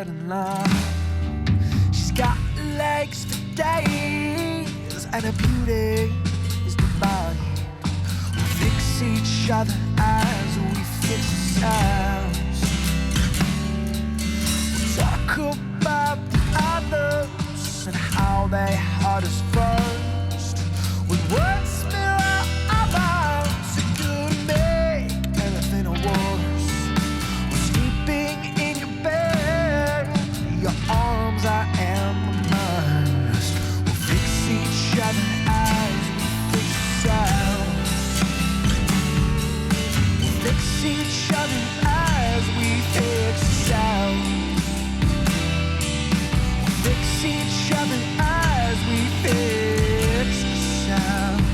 ahead in line. She's got legs for days, and her beauty is divine. We fix each other as we fix ourselves. We'll talk about the others and how they hurt us first. When words spill out our mouths, it could make anything worse. We're sleeping in your bed, your arms I am mine. We'll fix each other as we fix ourselves. We'll fix each other as we fix ourselves. We'll fix each other as we fix ourselves.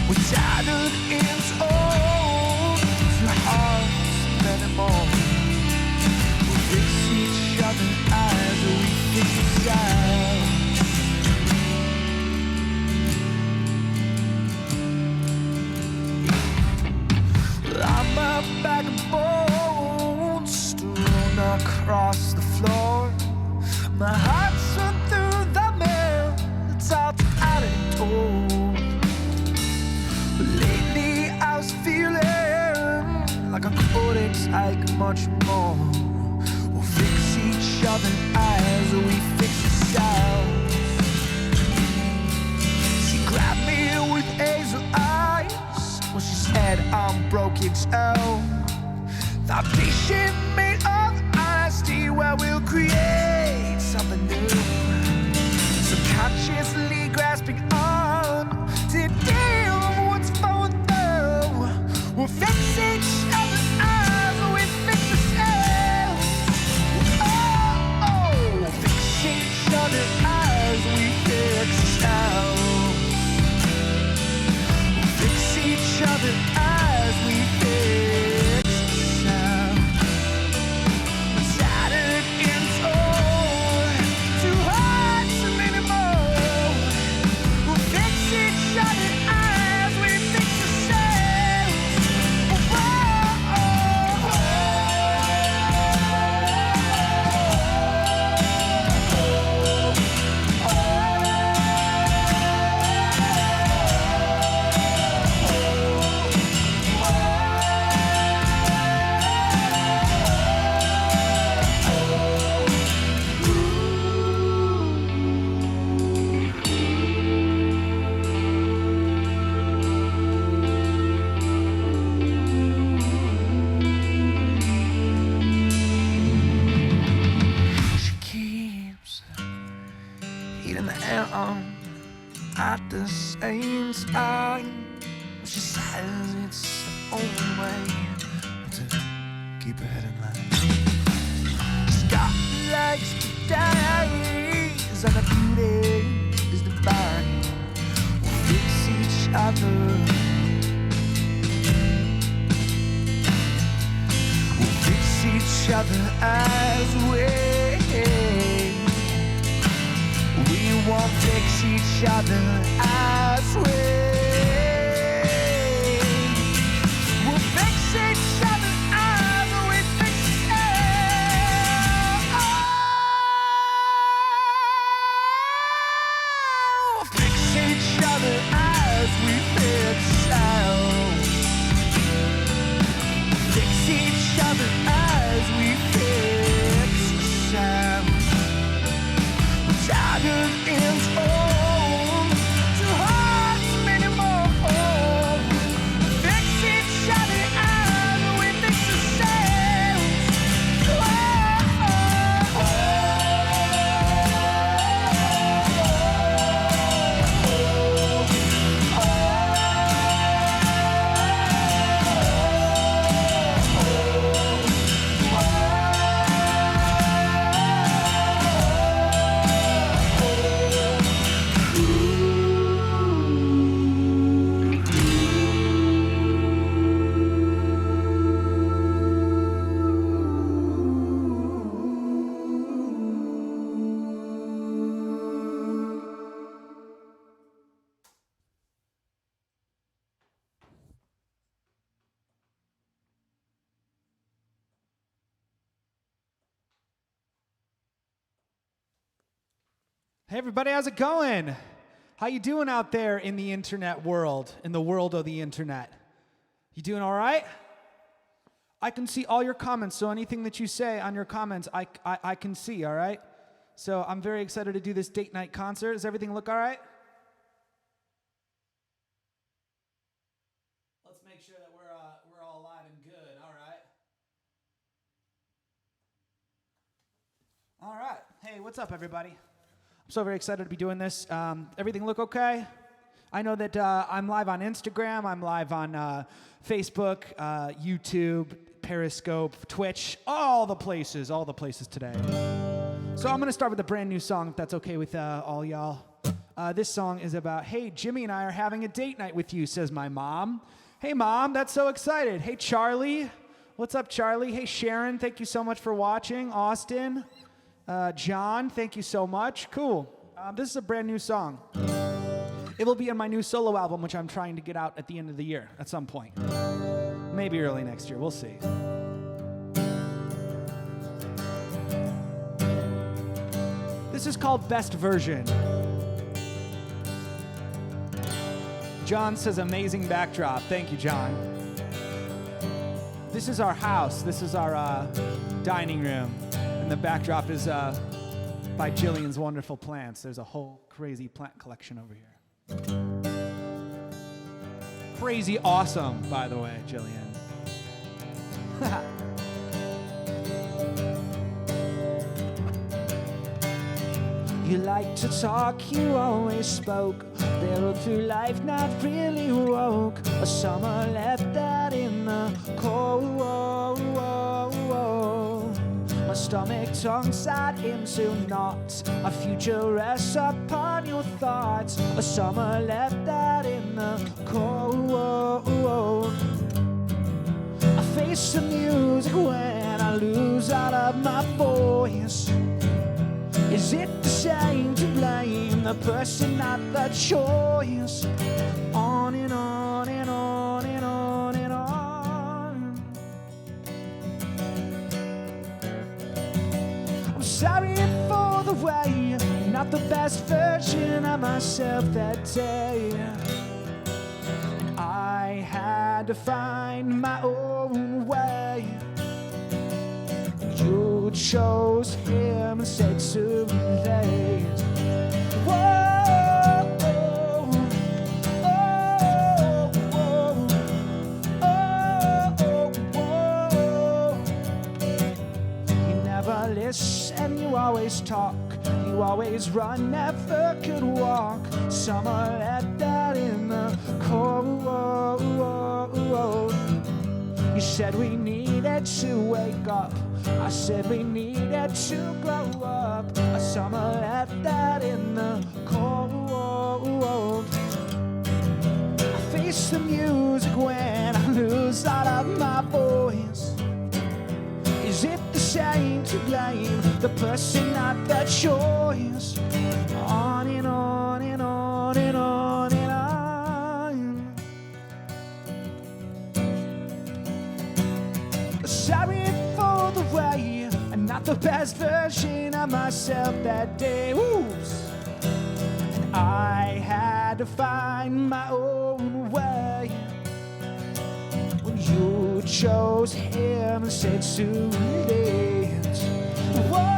We're tattered and old, two hearts many more. We'll fix each other as we fix ourselves. I'm a bag of bones strewn across the floor. My heart's run through the mail, it's all out and told. But lately I was feeling like I couldn't take much more. We'll fix each other as we fix ourselves. She grabbed me with hazel eyes when she said I'm broken too. Foundation made of honesty, where we'll create something new. Subconsciously grasping on to deal with what's flowing through. We'll fix each other as we fix ourselves. Oh, oh, we'll fix each other as we fix ourselves. We'll fix each other as we fix ourselves. We're tattered and torn, two hearts and many more. We'll fix each other as we fix ourselves. Oh, oh, oh, oh. She keeps heating the air on at the same time. She says it's the only way to keep her head in line. She's got legs for days, and her beauty is divine. We'll fix each other. We'll fix each other as we won't fix each other as we'll fix each other as we fix ourselves. We'll fix each other as we fix ourselves. We'll fix each other as we fix ourselves. We're tattered and old, two hearts made Hey everybody, how's it going? How you doing out there in the internet world, in the world of the internet? You doing all right? I can see all your comments, so anything that you say on your comments, I can see, all right? So I'm very excited to do this date night concert. Does everything look all right? Let's make sure that we're all alive and good, all right? All right. Hey, what's up, everybody? I'm so very excited to be doing this. Everything look okay? I know that I'm live on Instagram. I'm live on Facebook, YouTube, Periscope, Twitch, all the places today. So I'm going to start with a brand new song, if that's okay with all y'all. This song is about, hey, Jimmy and I are having a date night with you, says my mom. Hey, Mom, that's so excited. Hey, Charlie. What's up, Charlie? Hey, Sharon, thank you so much for watching. Austin. John, thank you so much. Cool. This is a brand new song. It will be in my new solo album, which I'm trying to get out at the end of the year at some point. Maybe early next year. We'll see. This is called Best Version. John says amazing backdrop. Thank you, John. This is our house. This is our dining room. And the backdrop is by Jillian's wonderful plants. There's a whole crazy plant collection over here. Crazy awesome, by the way, Jillian. You like to talk, you always spoke. Barreled through life, not really woke. A summer left that in the cold. My stomach tongue-side into knots. A future rests upon your thoughts. A summer left that in the cold. I face the music when I lose all of my voice. Is it the same to blame the person, not the choice? On and on and on and on and on. I'm sorry for the way, not the best version of myself that day. I had to find my own way. You chose him and said too late. Whoa, oh, oh, oh, oh, oh. You never listen, you always talk. You always run, never could walk. Summer left that in the cold. You said we needed to wake up. I said we needed to grow up. A summer left that in the cold. I face the music when I lose all of my voice. Is it the same to blame the person, not the choice? On and on and on and on and on. Sorry for the way, and not the best version of myself that day. Oops. And I had to find my own way. When you chose him and said too late. Whoa.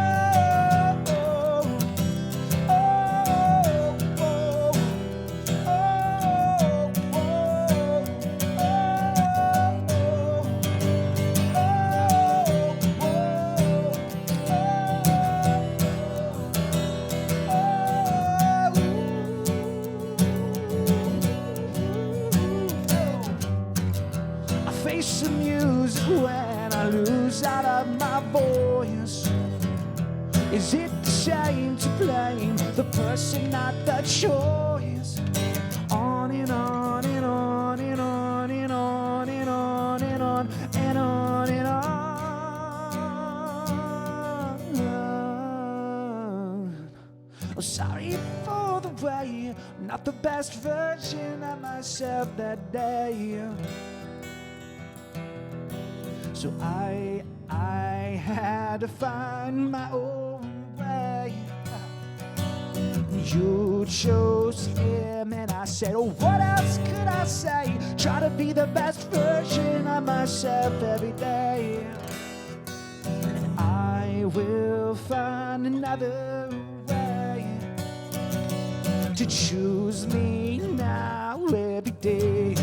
Face the music when I lose out of my voice. Is it the shame to blame the person, not the choice? On and on and on and on and on and on and on and on and on. Oh, sorry for the way, not the best version of myself that day. So I had to find my own way. You chose him, and I said, oh, what else could I say? Try to be the best version of myself every day. And I will find another way to choose me now every day.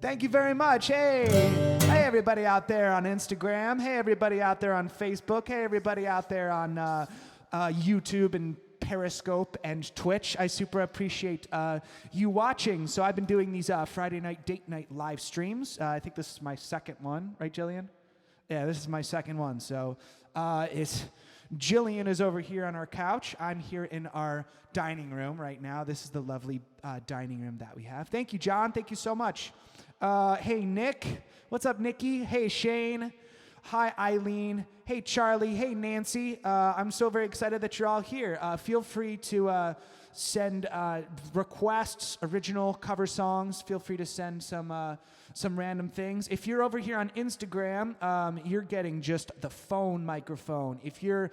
Thank you very much. Hey everybody out there on Instagram. Hey everybody out there on Facebook. Hey everybody out there on YouTube and Periscope and Twitch. I super appreciate you watching. So I've been doing these Friday night date night live streams. I think this is my second one, right, Jillian? Yeah, this is my second one. So Jillian is over here on our couch. I'm here in our dining room right now. This is the lovely dining room that we have. Thank you, John. Thank you so much. Hey, Nick. What's up, Nikki? Hey, Shane. Hi, Eileen. Hey, Charlie. Hey, Nancy. I'm so very excited that you're all here. Feel free to send requests, original cover songs. Feel free to send some random things. If you're over here on Instagram, you're getting just the phone microphone. If you're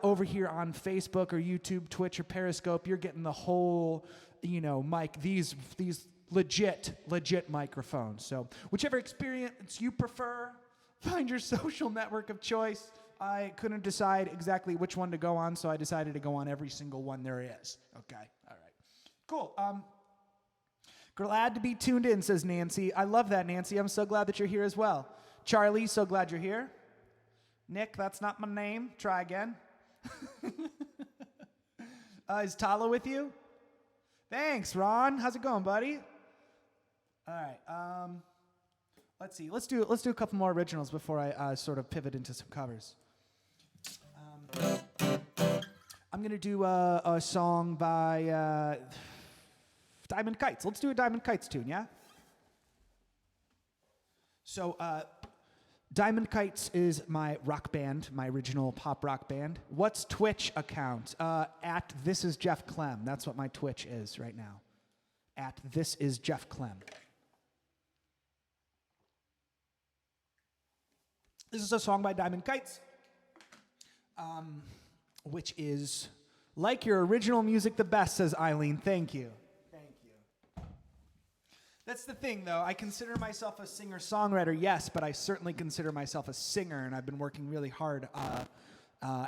over here on Facebook or YouTube, Twitch, or Periscope, you're getting the whole, mic. These legit microphones. So whichever experience you prefer, find your social network of choice. I couldn't decide exactly which one to go on, so I decided to go on every single one there is. Okay, all right. Cool. Glad to be tuned in, says Nancy. I love that, Nancy. I'm so glad that you're here as well. Charlie, so glad you're here. Nick, that's not my name. Try again. Is Tala with you? Thanks, Ron. How's it going, buddy? All right. Let's see. Let's do a couple more originals before I sort of pivot into some covers. I'm gonna do a song by Diamond Kites. Let's do a Diamond Kites tune, yeah? So Diamond Kites is my rock band, my original pop rock band. What's Twitch account? At This Is Jeff Clem. That's what my Twitch is right now. At This Is Jeff Clem. This is a song by Diamond Kites, which is like your original music the best, says Eileen. Thank you. Thank you. That's the thing, though. I consider myself a singer-songwriter, yes, but I certainly consider myself a singer, and I've been working really hard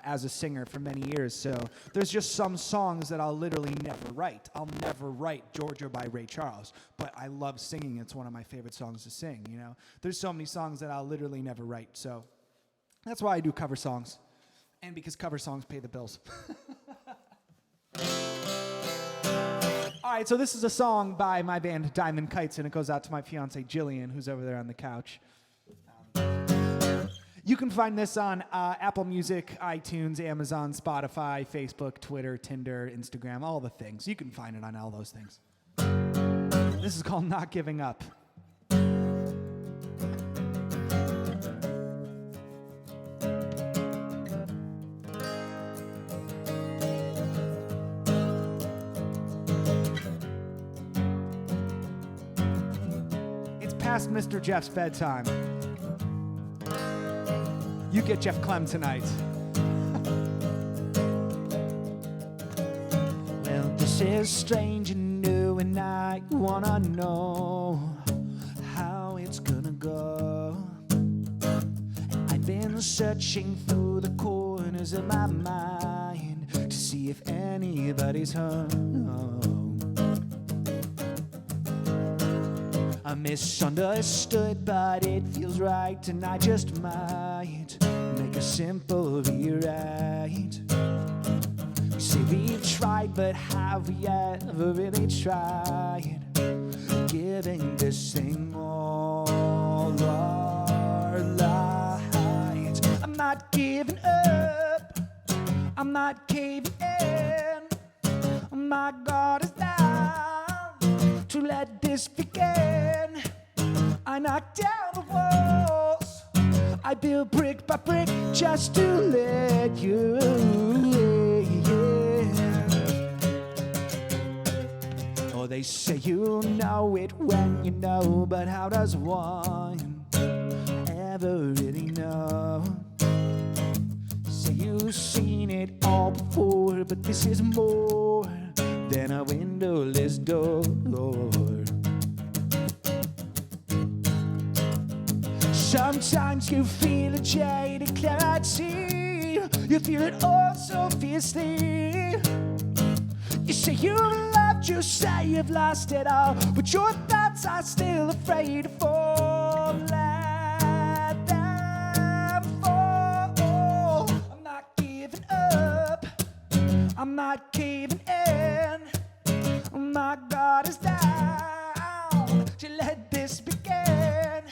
as a singer for many years. So there's just some songs that I'll literally never write. I'll never write Georgia by Ray Charles, but I love singing. It's one of my favorite songs to sing, There's so many songs that I'll literally never write. So that's why I do cover songs, and because cover songs pay the bills. All right, so this is a song by my band Diamond Kites, and it goes out to my fiancée Jillian, who's over there on the couch. You can find this on Apple Music, iTunes, Amazon, Spotify, Facebook, Twitter, Tinder, Instagram, all the things. You can find it on all those things. This is called Not Giving Up. It's past Mr. Jeff's bedtime. You get Jeff Clem tonight. Well, this is strange and new, and I wanna know how it's gonna go. I've been searching through the corners of my mind to see if anybody's home. I'm misunderstood, but it feels right, and I just might make a simple rewrite. We say we've tried, but have we ever really tried giving this thing all our light? I'm not giving up. I'm not caving in. My guard is down to let this begin. I knock down the walls. I build brick by brick just to let you in. Oh, they say you know it when you know, but how does one ever really know? Say you've seen it all before, but this is more than a windowless door. Sometimes you feel a jaded clarity. You feel it all so fiercely. You say you've loved, you say you've lost it all, but your thoughts are still afraid to fall. Let them fall. I'm not giving up. I'm not caving in. My God is down to let this begin.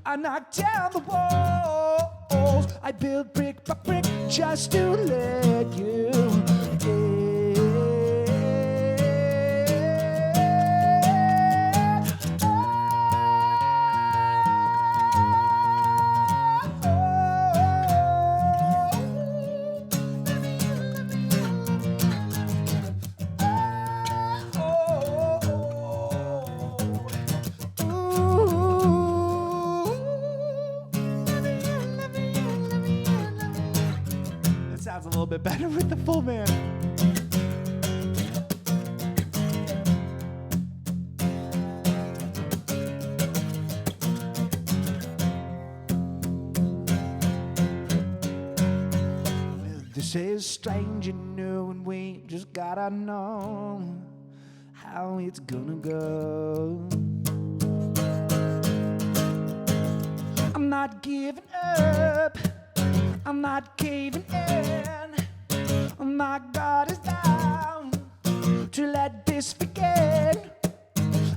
I knock down the walls. I build brick by brick just to let you in. Sounds a little bit better with the full band. This is strange and new, and we just gotta know how it's gonna go. I'm not giving up. I'm not caving in. My God is down to let this begin.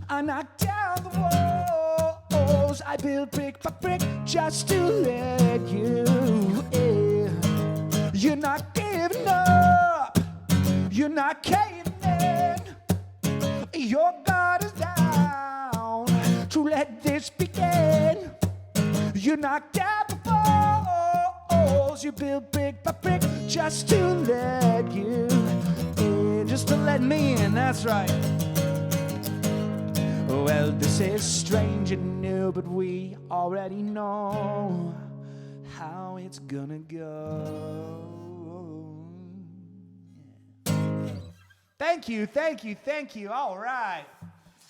I knock down the walls. I build brick by brick just to let you in. You're not giving up. You're not caving in. Your God is down to let this begin. You knock down the walls. You build brick by brick just to let you in. Just to let me in, that's right. Well, this is strange and new, but we already know how it's gonna go. Thank you, thank you, thank you. All right.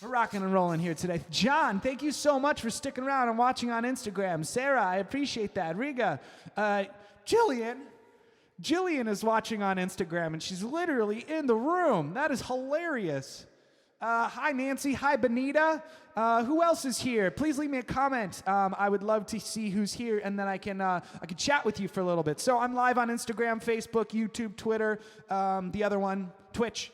We're rocking and rolling here today. John, thank you so much for sticking around and watching on Instagram. Sarah, I appreciate that. Riga, Jillian is watching on Instagram, and she's literally in the room. That is hilarious. Hi, Nancy. Hi, Benita. Who else is here? Please leave me a comment. I would love to see who's here, and then I can chat with you for a little bit. So I'm live on Instagram, Facebook, YouTube, Twitter, the other one, Twitch.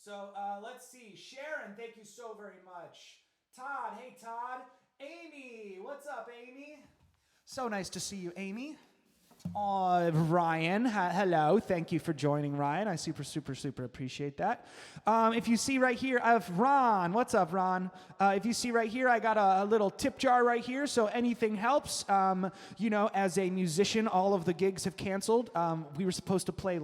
So let's see. Sharon, thank you so very much. Todd, hey, Todd. Amy, what's up, Amy? So nice to see you, Amy. Ryan, hello. Thank you for joining, Ryan. I super appreciate that. If you see right here, I have Ron. What's up, Ron? If you see right here, I got a little tip jar right here, so anything helps. As a musician, all of the gigs have canceled. We were supposed to play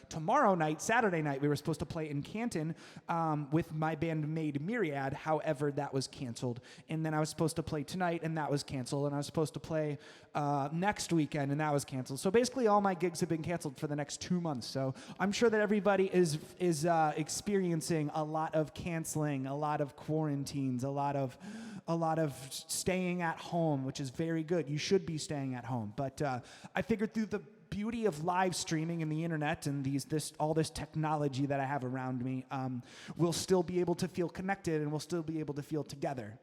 tomorrow night, Saturday night, we were supposed to play in Canton with my band Made Myriad. However, that was canceled. And then I was supposed to play tonight, and that was canceled. And I was supposed to play next weekend, and that was canceled. So basically all my gigs have been canceled for the next 2 months. So I'm sure that everybody is experiencing a lot of canceling, a lot of quarantines, a lot of staying at home, which is very good. You should be staying at home. But I figured through the beauty of live streaming and the internet and all this technology that I have around me, we'll still be able to feel connected, and we'll still be able to feel together,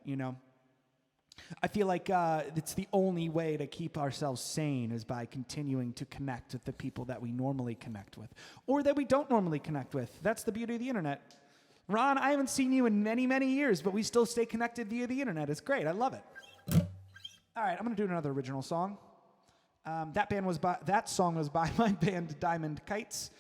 I feel like it's the only way to keep ourselves sane is by continuing to connect with the people that we normally connect with or that we don't normally connect with. That's the beauty of the internet. Ron, I haven't seen you in many, many years, but we still stay connected via the internet. It's great. I love it. All right, I'm going to do another original song. That song was by my band Diamond Kites,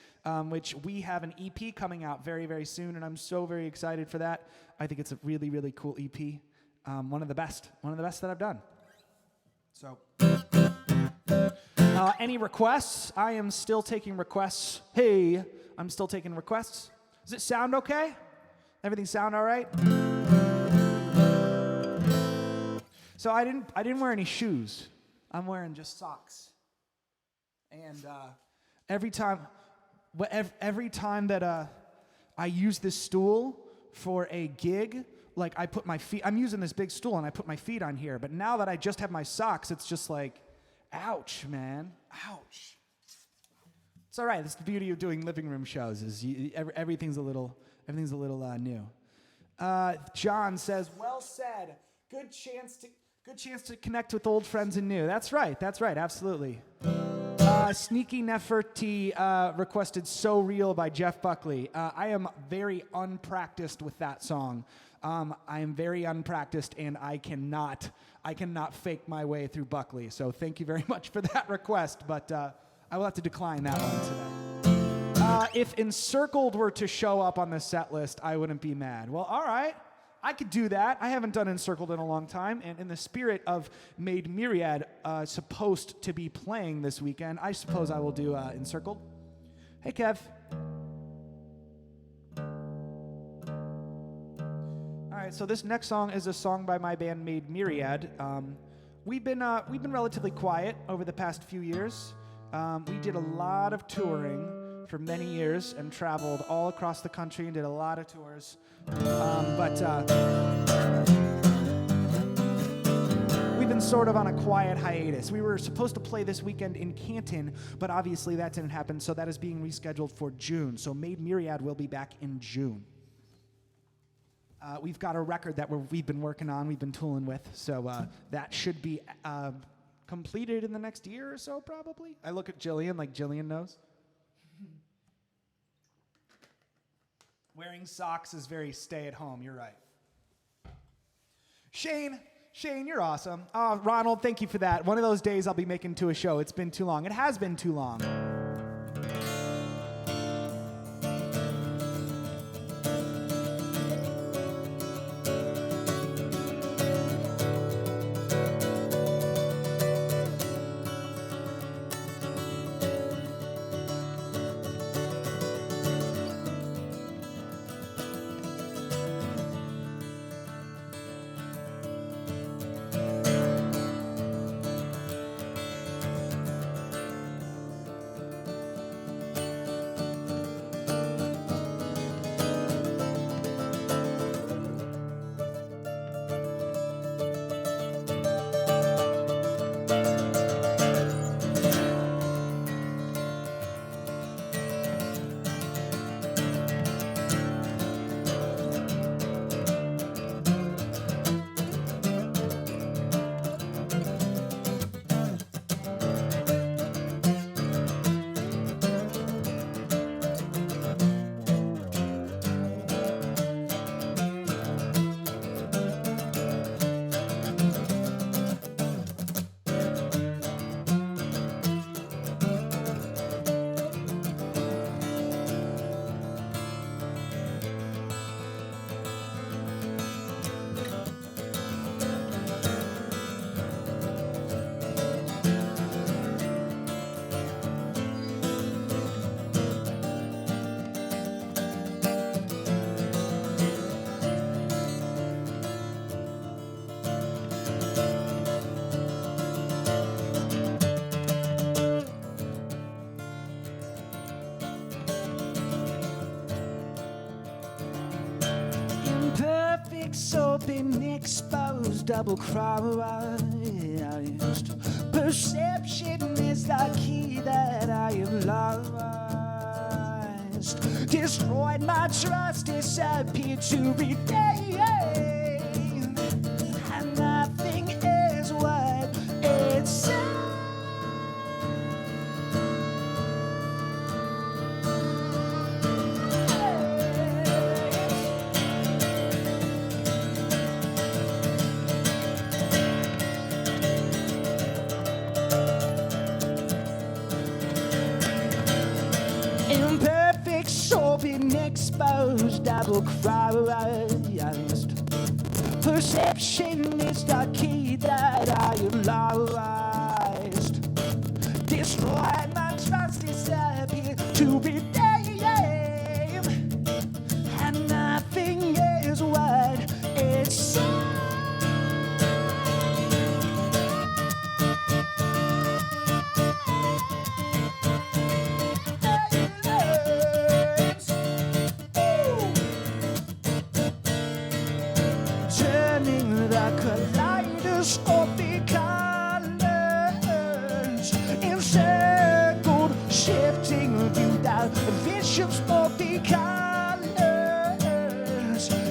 which we have an EP coming out very, very soon, and I'm so very excited for that. I think it's a really, really cool EP. One of the best that I've done. So, any requests? I am still taking requests. Hey, I'm still taking requests. Does it sound okay? Everything sound all right? So I didn't wear any shoes. I'm wearing just socks. And every time that I use this stool for a gig, like I put my feet, I'm using this big stool and I put my feet on here. But now that I just have my socks, it's just like, ouch, man, ouch. It's all right. That's the beauty of doing living room shows. Is everything's a little new. John says, "Well said. Good chance to connect with old friends and new." That's right. Absolutely. Sneaky Neferti requested "So Real" by Jeff Buckley. I am very unpracticed with that song. I am very unpracticed, and I cannot fake my way through Buckley. So thank you very much for that request, but I will have to decline that one today. If Encircled were to show up on the set list, I wouldn't be mad. Well, all right. I could do that. I haven't done Encircled in a long time, and in the spirit of Made Myriad supposed to be playing this weekend, I suppose I will do Encircled. Hey, Kev. All right, so this next song is a song by my band Made Myriad. We've been relatively quiet over the past few years. We did a lot of touring for many years and traveled all across the country and did a lot of tours. But we've been sort of on a quiet hiatus. We were supposed to play this weekend in Canton, but obviously that didn't happen, so that is being rescheduled for June. So Made Myriad will be back in June. We've got a record that we've been working on, we've been tooling with, so that should be completed in the next year or so, probably. I look at Jillian like Jillian knows. Wearing socks is very stay-at-home, you're right. Shane, you're awesome. Oh, Ronald, thank you for that. One of those days I'll be making to a show. It's been too long. It has been too long. So been exposed, double crossed. Perception is the key that I have lost. Destroyed my trust, disappeared to regain. And nothing is what it says. exposed, double crossed. Perception is the key that I lost. Destroy my trust, disappear to be named, and nothing is what it seems. Turning the kaleidoscopic colors, encircled, shifting without vision, smoky colors,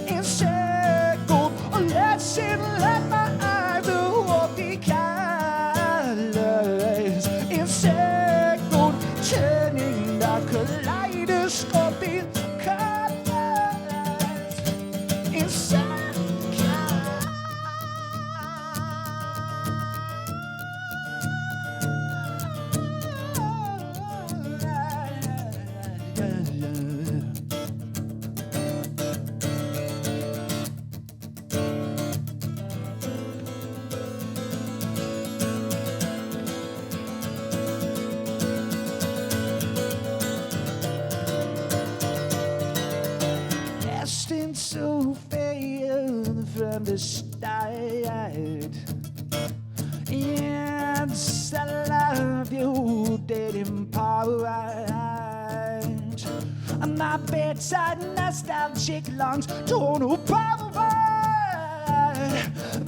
encircled, let's let my eyes walk the colors, encircled, turning the kaleidoscopic colors, encircled. Destined to fail from the start. Yes, I love you, dating part. My bedside nostalgic lungs torn apart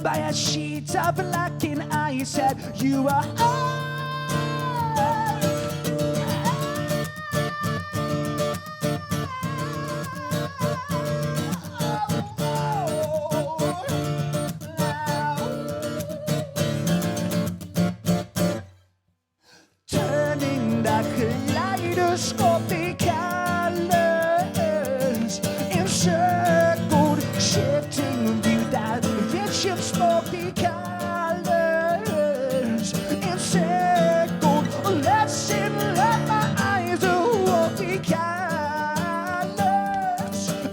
by a sheet of black, and I said you are all. Turning the kaleidoscopic colors, encircled, shifting without vision, smoky colors, encircled, let's let my eyes walk the colors,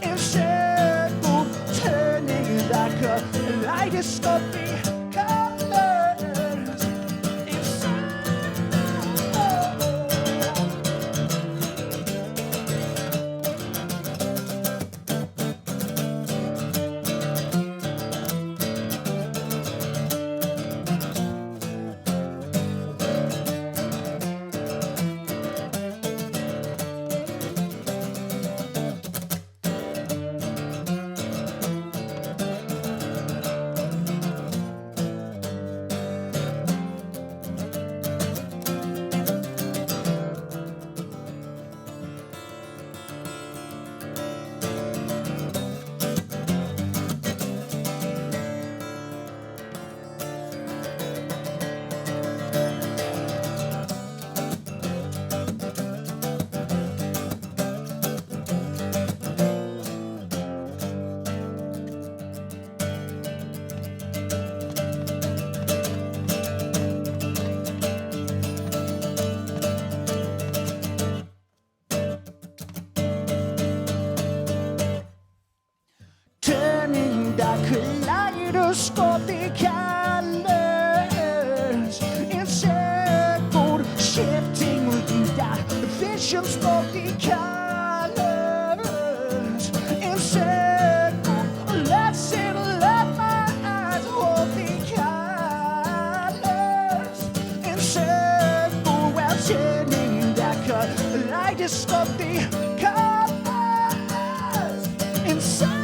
encircled, turning the kaleidoscopic colors, encircled. Turning the kaleidoscopic colors, encircled, shifting without vision, smoky colors, encircled, let's let my eyes hold the colors, encircled, while turning the kaleidoscopic colors, encircled.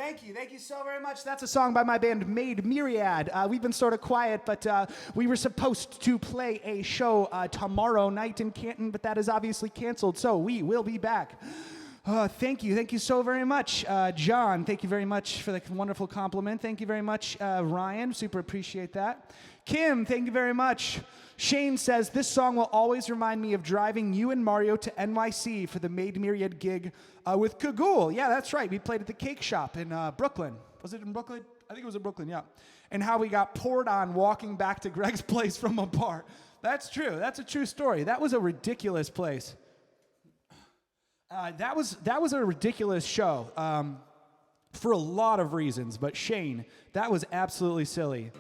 Thank you so very much. That's a song by my band Made Myriad. We've been sort of quiet, but we were supposed to play a show tomorrow night in Canton, but that is obviously canceled, so we will be back. Thank you so very much. John, thank you very much for the wonderful compliment. Thank you very much, Ryan, super appreciate that. Kim, thank you very much. Shane says, this song will always remind me of driving you and Mario to NYC for the Made Myriad gig with Cagoule. Yeah, that's right. We played at the Cake Shop in Brooklyn. Was it in Brooklyn? I think it was in Brooklyn, yeah. And how we got poured on walking back to Greg's place from a bar. That's true. That's a true story. That was a ridiculous place. That was a ridiculous show for a lot of reasons. But Shane, that was absolutely silly.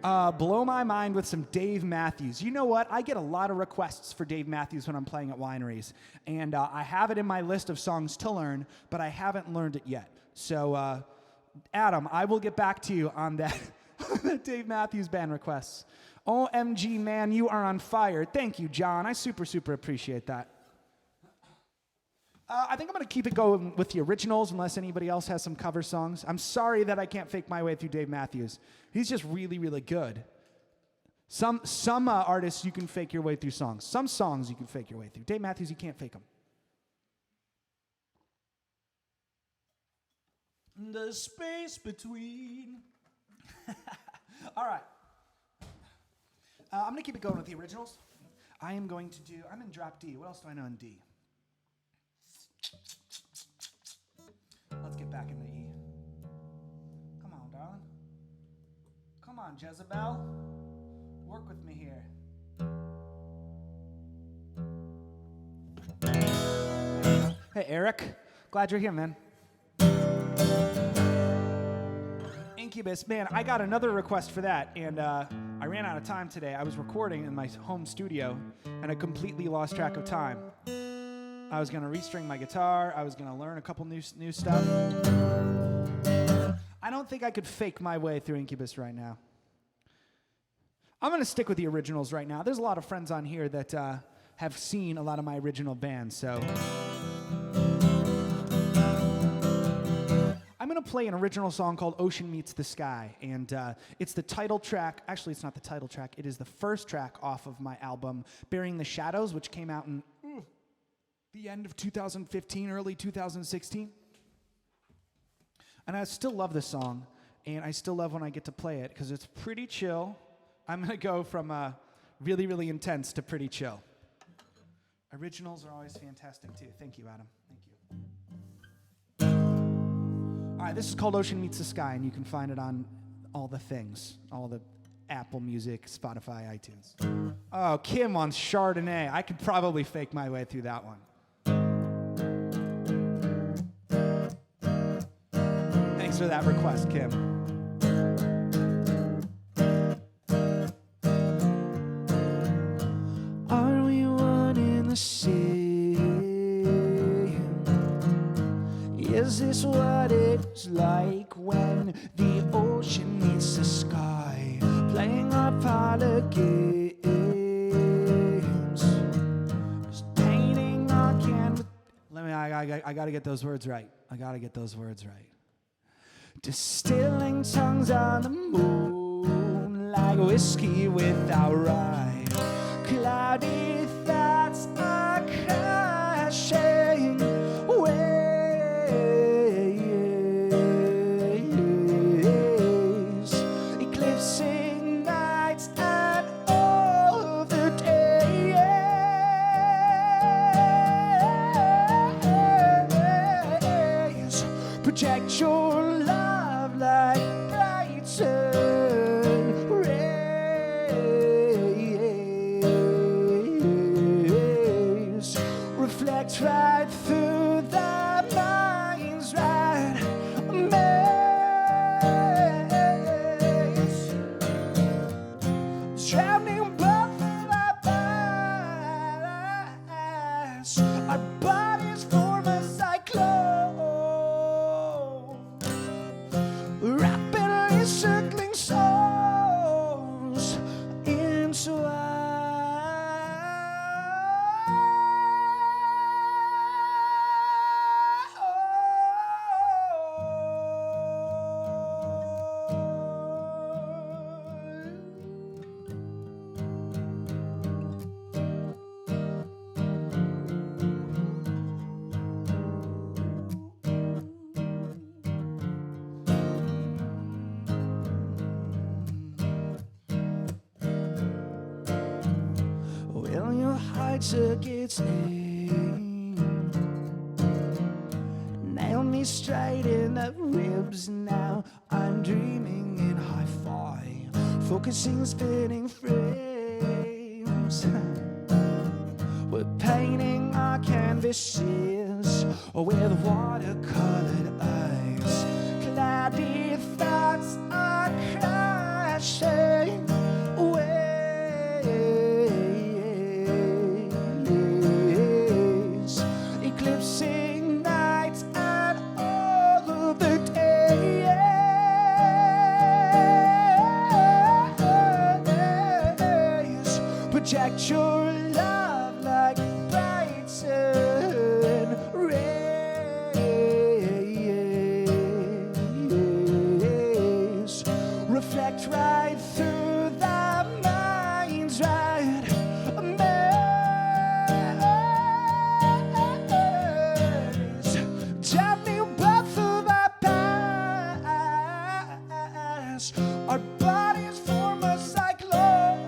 Blow my mind with some Dave Matthews. You know what? I get a lot of requests for Dave Matthews when I'm playing at wineries. And I have it in my list of songs to learn, but I haven't learned it yet. So, Adam, I will get back to you on that Dave Matthews Band requests. OMG, man, you are on fire. Thank you, John. I super appreciate that. I think I'm going to keep it going with the originals unless anybody else has some cover songs. I'm sorry that I can't fake my way through Dave Matthews. He's just really good. Some artists you can fake your way through songs. Some songs you can fake your way through. Dave Matthews, you can't fake them. The space between. All right. I'm going to keep it going with the originals. I'm in drop D. What else do I know in D? Let's get back into E. Come on, darling. Come on, Jezebel. Work with me here. Hey, Eric. Glad you're here, man. Incubus. Man, I got another request for that, and I ran out of time today. I was recording in my home studio, and I completely lost track of time. I was going to restring my guitar. I was going to learn a couple new stuff. I don't think I could fake my way through Incubus right now. I'm going to stick with the originals right now. There's a lot of friends on here that have seen a lot of my original bands, so I'm going to play an original song called Ocean Meets the Sky, and it's the title track. Actually, it's not the title track. It is the first track off of my album, Burying the Shadows, which came out in the end of 2015, early 2016. And I still love this song, and I still love when I get to play it because it's pretty chill. I'm going to go from really intense to pretty chill. Originals are always fantastic, too. Thank you, Adam. Thank you. All right, this is called Ocean Meets the Sky, and you can find it on all the things, all the Apple Music, Spotify, iTunes. Oh, Kim on Chardonnay. I could probably fake my way through that one. Thanks for that request, Kim. Are we one in the same? Is this what it's like when the ocean meets the sky, playing our parlor games, just painting our canvas? I gotta get those words right. Distilling tongues on the moon like whiskey without rye. Cloudy thoughts are crashing waves, eclipsing nights and all the days. Project your love like bright sun rays. Reflect right through the mind's right maze. Traveling both of our bodies, our bodies form a cyclone, rapidly circling souls into high tickets aim. Nail me straight in the ribs. Now I'm dreaming in hi-fi, focusing, spinning frames. We're painting our canvases with watercolored eyes. Cloudy thoughts are crashing waves, eclipsing nights and all of the days. Project your love like bright sun rays. Reflect right through the mind's right maze. Tell me both of our past. Our bodies form a cyclone,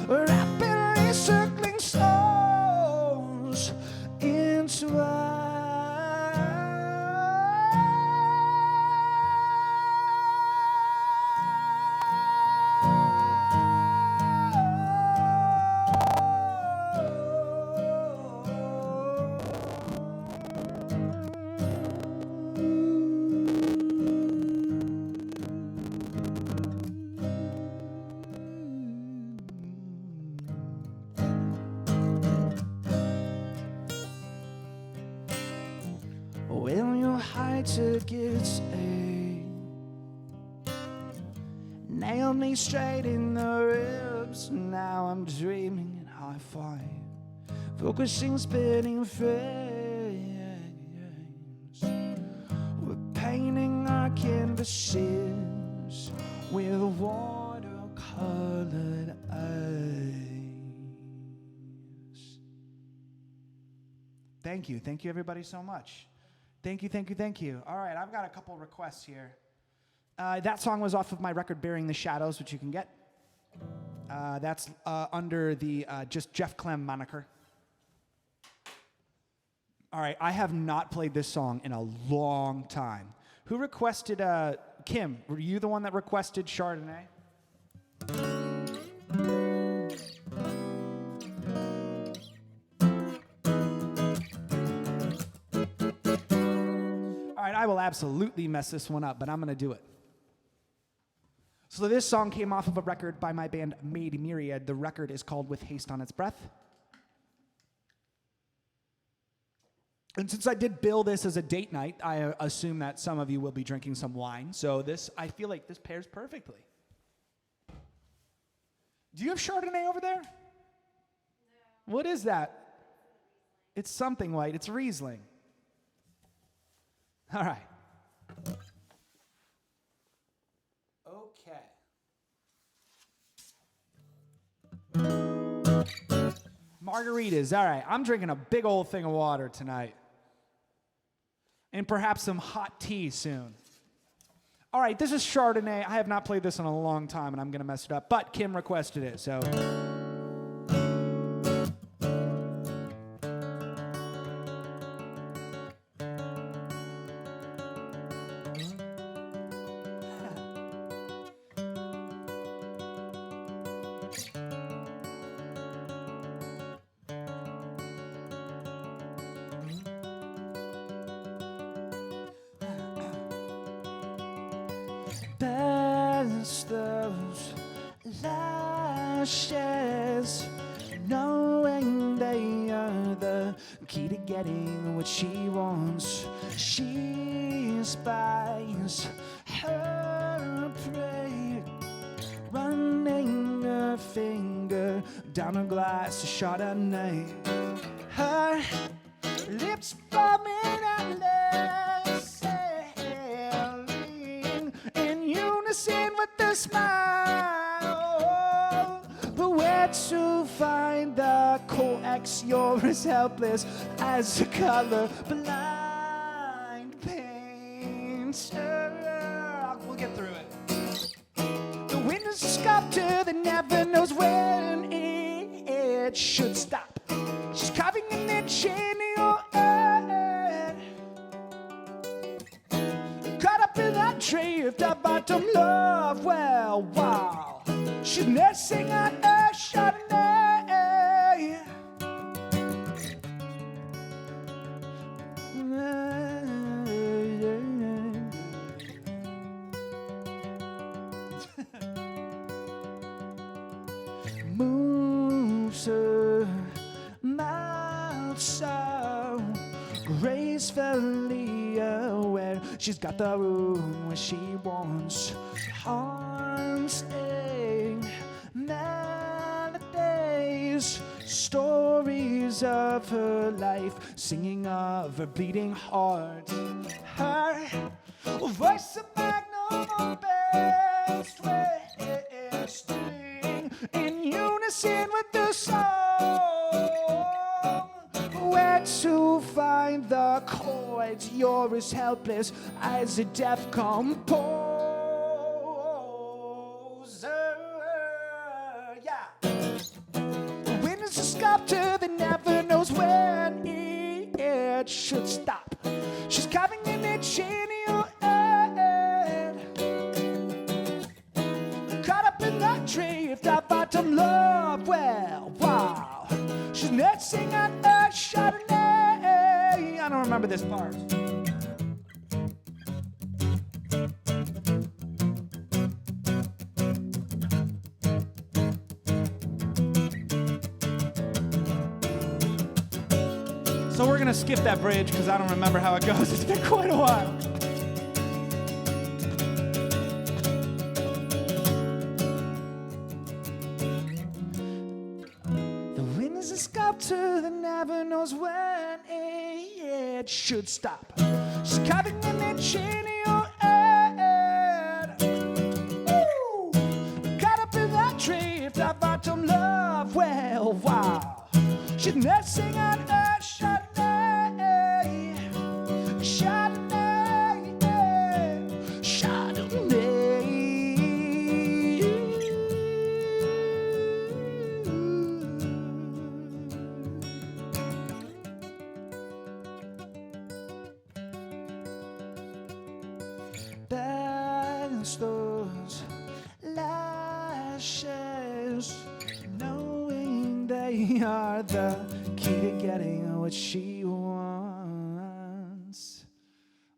rapidly circling souls into Will your high tickets aim? Nail me straight in the ribs. Now I'm dreaming in hi-fi, focusing, spinning frames. We're painting our canvases with watercolored eyes. Thank you everybody so much. Thank you. All right, I've got a couple requests here. That song was off of my record, Bearing the Shadows, which you can get. That's under the just Jeff Clem moniker. All right, I have not played this song in a long time. Who requested, Kim, were you the one that requested Chardonnay? I will absolutely mess this one up, but I'm going to do it. So this song came off of a record by my band Made Myriad. The record is called With Haste on Its Breath. And since I did bill this as a date night, I assume that some of you will be drinking some wine. So I feel like this pairs perfectly. Do you have Chardonnay over there? No. What is that? It's something white. It's Riesling. All right. Okay. Margaritas. All right. I'm drinking a big old thing of water tonight. And perhaps some hot tea soon. All right. This is Chardonnay. I have not played this in a long time, and I'm going to mess it up. But Kim requested it, so... Best those lashes, knowing they are the key to getting what she wants. She spies her prey, running her finger down a glass of Chardonnay. Her lips bumming endless, sailing in unison with the smile. But where to find the coax? You're as helpless as a color blind painter. We'll get through it. The wind is a sculptor that never knows knows when it should stop. She's carving an itch in your head. Caught up in that drift of bottom love. Well, wow. She's nursing on a Chardonnay. Moves her mouth so gracefully aware. She's got the room where she wants. Haunting melodies, stories of her life, singing of her beating heart. Her voice of magnum bass twisting in unison with the song. Where to find the chords? You're as helpless as a deaf composer. Yeah. The wind is a sculptor that never knows when it should stop. She's carving an itch in your head. Caught up in that drift of bottom love. Well, wow. She's nursing on a Chardonnay. I don't remember this part. So we're gonna skip that bridge because I don't remember how it goes. It's been quite a while. The wind is a sculptor that never knows when it should stop. She's carving an itch in your head. Ooh. Caught up in that drift of bottom love. Well, wow. She's nursing on a Chardonnay, Chardonnay, Chardonnay. Dance those lashes, knowing they are the key to getting what she wants.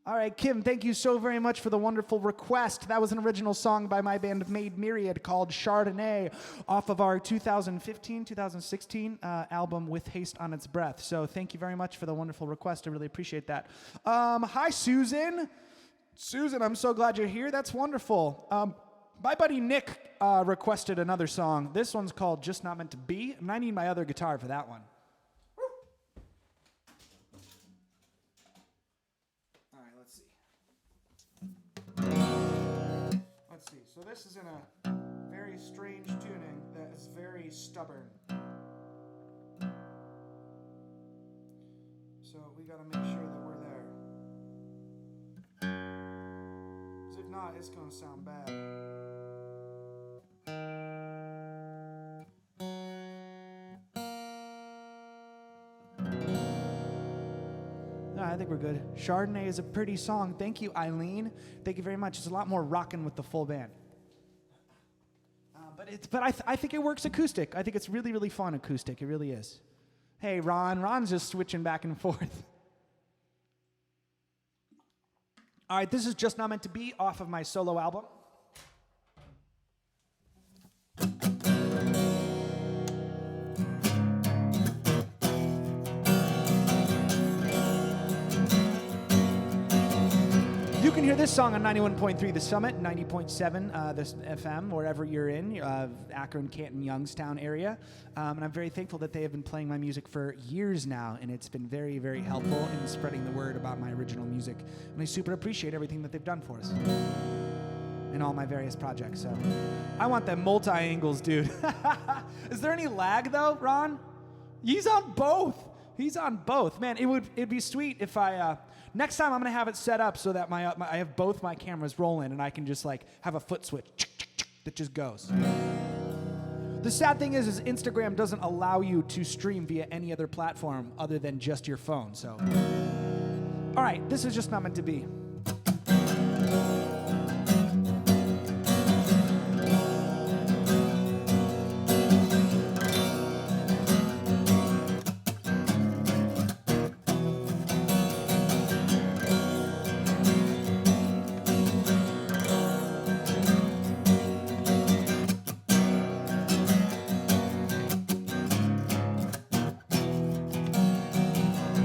All right, Kim, thank you so very much for the wonderful request. That was an original song by my band Made Myriad called Chardonnay off of our 2015-2016 album With Haste on Its Breath. So thank you very much for the wonderful request. I really appreciate that. Hi, Susan. Susan, I'm so glad you're here. That's wonderful. My buddy Nick requested another song. This one's called Just Not Meant to Be, and I need my other guitar for that one. All right, let's see. Let's see. So this is in a very strange tuning that is very stubborn. So we got to make sure that we're there. Because if not, it's going to sound bad. No, I think we're good. Chardonnay is a pretty song. Thank you, Eileen. Thank you very much. It's a lot more rockin' with the full band. But I think it works acoustic. I think it's really, really fun acoustic. It really is. Hey, Ron. Ron's just switching back and forth. All right, this is Just Not Meant to Be off of my solo album. You can hear this song on 91.3 The Summit, 90.7 this FM, wherever you're in, Akron, Canton, Youngstown area. And I'm very thankful that they have been playing my music for years now, and it's been very, very helpful in spreading the word about my original music. And I super appreciate everything that they've done for us in all my various projects. So I want them multi-angles, dude. Is there any lag, though, Ron? He's on both. He's on both. Man, it'd be sweet if I... Next time I'm going to have it set up so that I have both my cameras rolling and I can just like have a foot switch that just goes. The sad thing is Instagram doesn't allow you to stream via any other platform other than just your phone. So, all right, this is just not meant to be.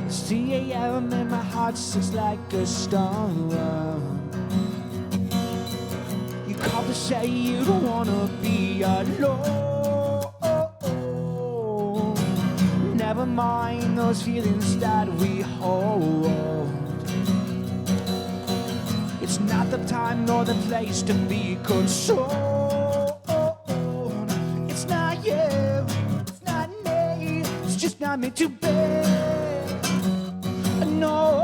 C.A.M. and my heart sings like a storm. You called to say you don't wanna be alone. Never mind those feelings that we hold. It's not the time nor the place to be consoled. It's not you, it's not me, it's just not meant to be. No,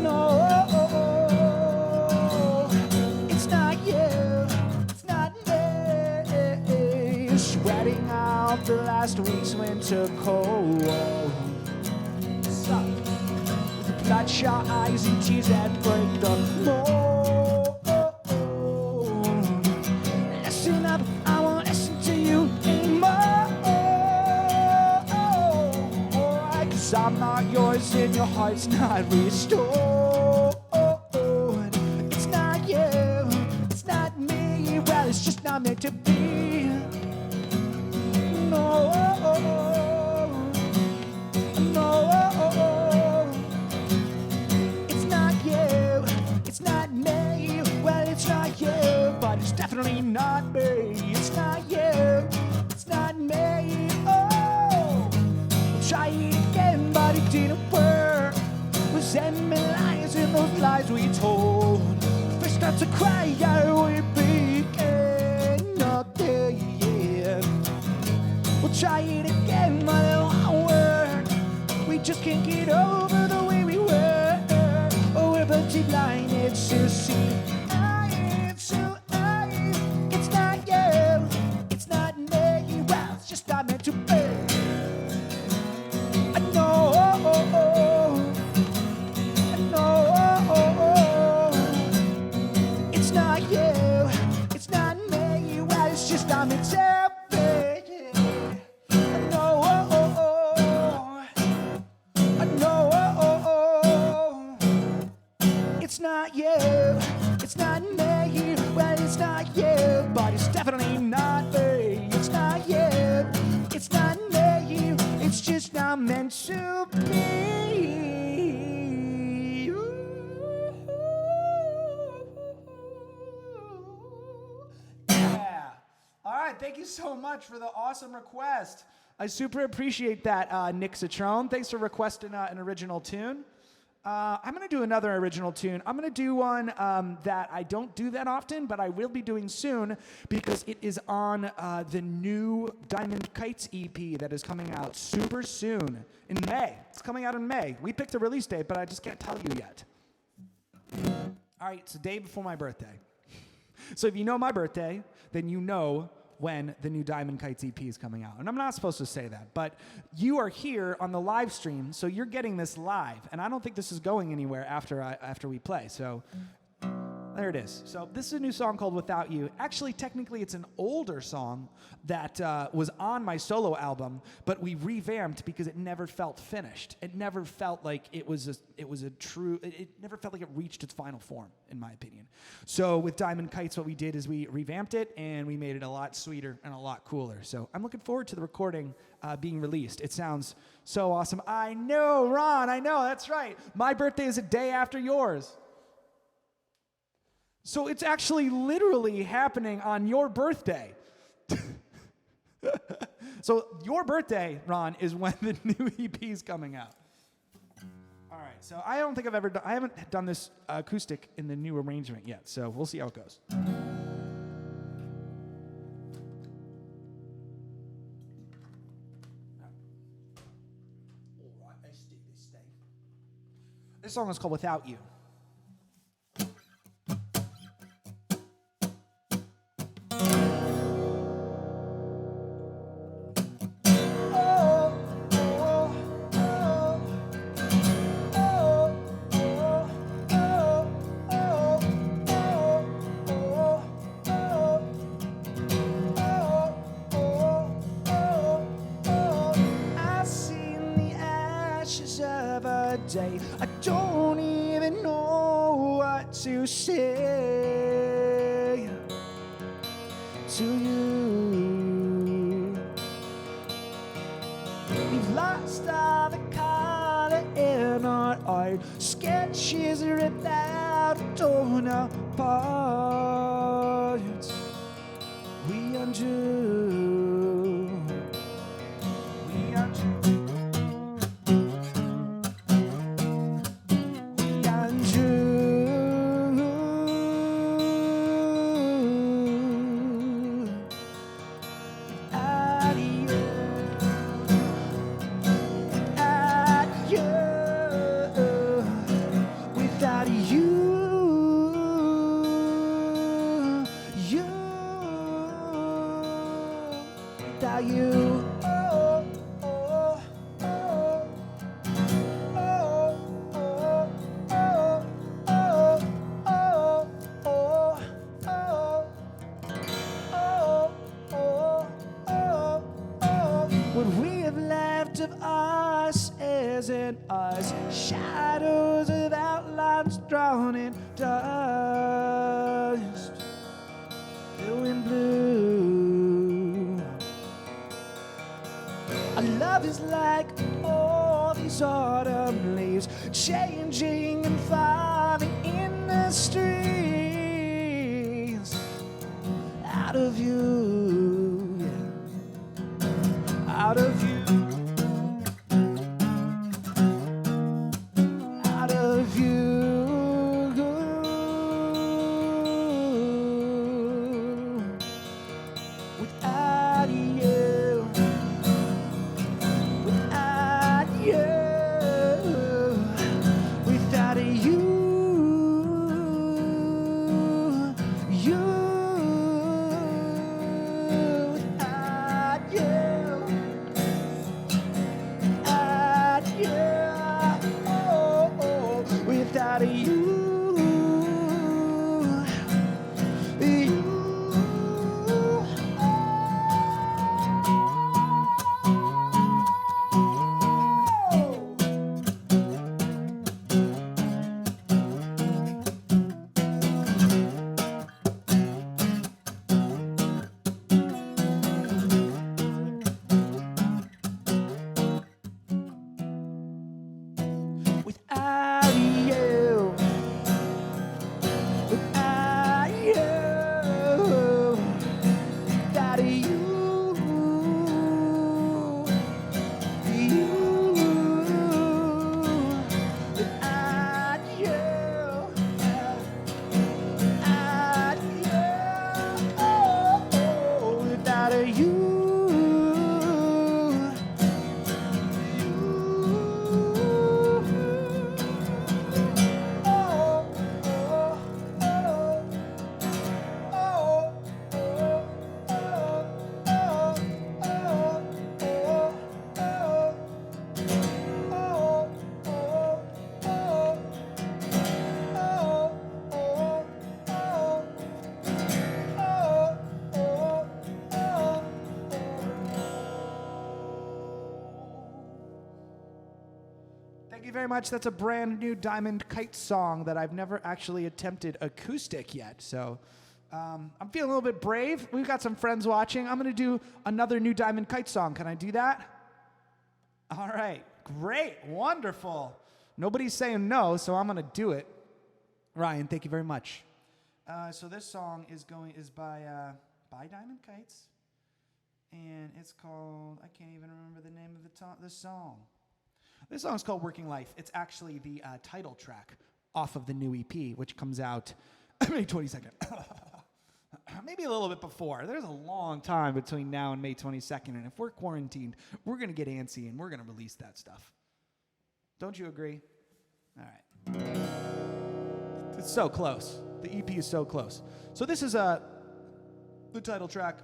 no, it's not you, it's not me. Sweating out the last week's winter cold. With bloodshot eyes and tears that break the mold. Listen up, I won't listen to you anymore. I'm not yours and your heart's not restored. It's not you, it's not me. Well, it's just not meant to be. No, no, it's not you, it's not me. Well, it's not you, but it's definitely not me. It's not you, it's not me. Oh, try it again, but it didn't work. Was enemy lies in those lies we told. First start to cry, yeah, we began again. We'll try it again, but it won't work. We just can't get over the way we were. Oh, we're pretty blinded to see. It's not you, it's not me. Well, it's just not meant to be. It's not you, it's not me. Well, it's just not meant to be. No, it's not you, it's not me. Well, it's not you, but it's definitely not me. It's not you, it's not me. It's just not meant to be. Yeah. All right, thank you so much for the awesome request. I super appreciate that, Nick Citrone. Thanks for requesting an original tune. I'm going to do another original tune. I'm going to do one that I don't do that often, but I will be doing soon because it is on the new Diamond Kites EP that is coming out super soon in May. It's coming out in May. We picked a release date, but I just can't tell you yet. All right, it's the day before my birthday. So if you know my birthday, then you know when the new Diamond Kites EP is coming out. And I'm not supposed to say that, but you are here on the live stream, so you're getting this live. And I don't think this is going anywhere after we play. So there it is. So this is a new song called Without You. Actually, technically, it's an older song that was on my solo album, but we revamped because it never felt finished. It never felt like it never felt like it reached its final form, in my opinion. So with Diamond Kites, what we did is we revamped it and we made it a lot sweeter and a lot cooler. So I'm looking forward to the recording being released. It sounds so awesome. I know, Ron, I know, that's right. My birthday is a day after yours. So it's actually literally happening on your birthday. So your birthday, Ron, is when the new EP is coming out. All right, so I don't think I haven't done this acoustic in the new arrangement yet, so we'll see how it goes. All right, let's do this thing. This song is called Without You. day. I don't even know what to say to you. We've lost all the color in our art. Sketches ripped out, torn apart. We undo. We undo. We undo. Without you, without you, oh, oh, oh, oh, oh, oh, oh, oh. What we have left of us isn't us. Shadows of outlines drawn in dust, blue and blue. Our love is like all these autumn leaves, changing and falling in the streets. Out of you, out of you. Out of you. Without you. Without you. Without you. You. Without you. Without you. Without you, you. Without you. Without you. Without you. You. Without you. Without you. Oh, without you. Thank you very much. That's a brand new Diamond Kite song that I've never actually attempted acoustic yet. So I'm feeling a little bit brave. We've got some friends watching. I'm going to do another new Diamond Kite song. Can I do that? All right. Great. Wonderful. Nobody's saying no, so I'm going to do it. Ryan, thank you very much. So this song is by Diamond Kites, and it's called, I can't even remember the name of the song. This song is called Working Life. It's actually the title track off of the new EP, which comes out May 22nd. Maybe a little bit before. There's a long time between now and May 22nd, and if we're quarantined, we're going to get antsy, and we're going to release that stuff. Don't you agree? All right. It's so close. The EP is so close. So this is the title track,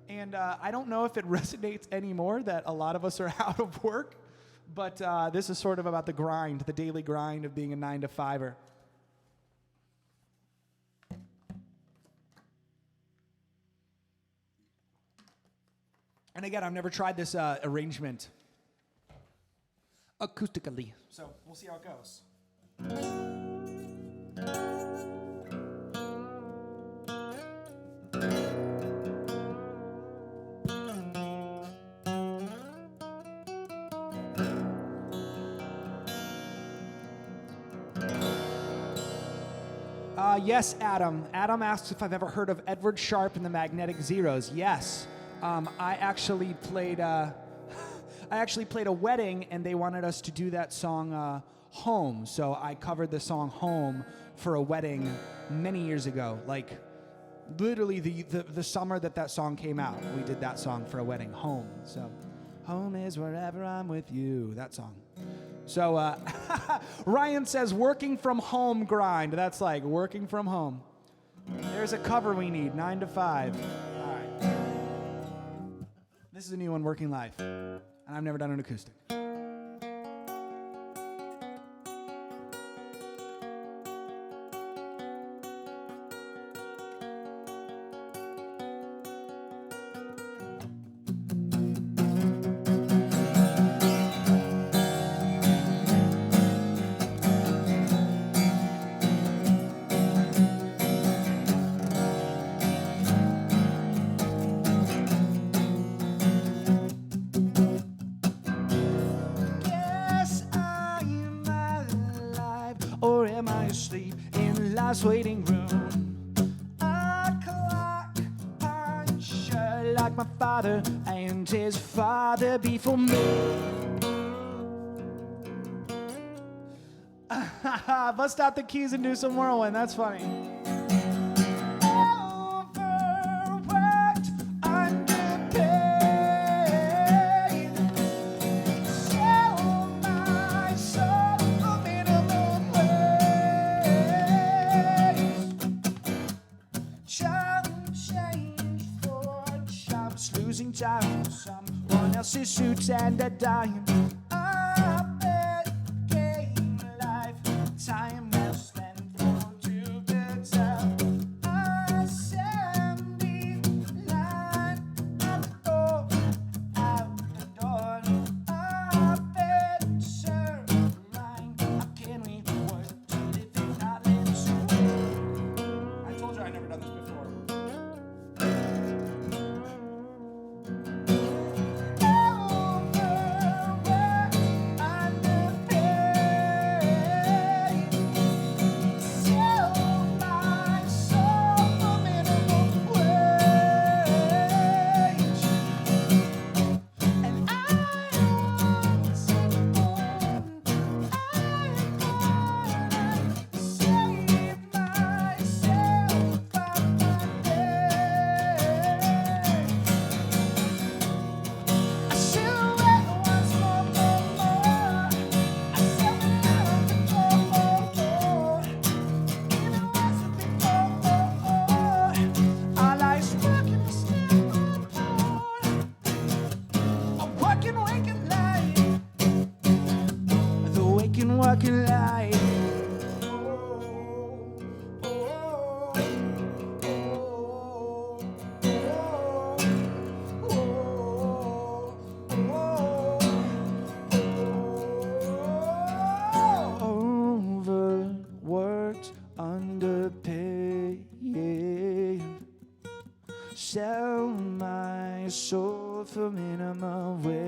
and I don't know if it resonates anymore that a lot of us are out of work, but this is sort of about the grind, the daily grind of being a 9-to-5er. And again, I've never tried this arrangement acoustically. So we'll see how it goes. Yes, Adam. Adam asks if I've ever heard of Edward Sharpe and the Magnetic Zeros. Yes. I actually played a wedding, and they wanted us to do that song Home. So I covered the song Home for a wedding many years ago. Like, literally the summer that song came out, we did that song for a wedding, Home. So, home is wherever I'm with you, that song. So, Ryan says, working from home grind. That's like working from home. There's a cover we need, 9 to 5. All right. This is a new one, Working Live. And I've never done an acoustic. Or am I asleep in life's waiting room? A clock puncher like my father and his father before me. Bust out the keys and do some whirlwind. That's funny. Losing time for someone else's suits and a dime. A bad game life, time well spent for too good time. Assembly line out the door, out the door. A bed served line. How can we work to live in our lives? I told you I'd never done this before. Working life. Overworked, underpaid. Sell my soul for minimum wage.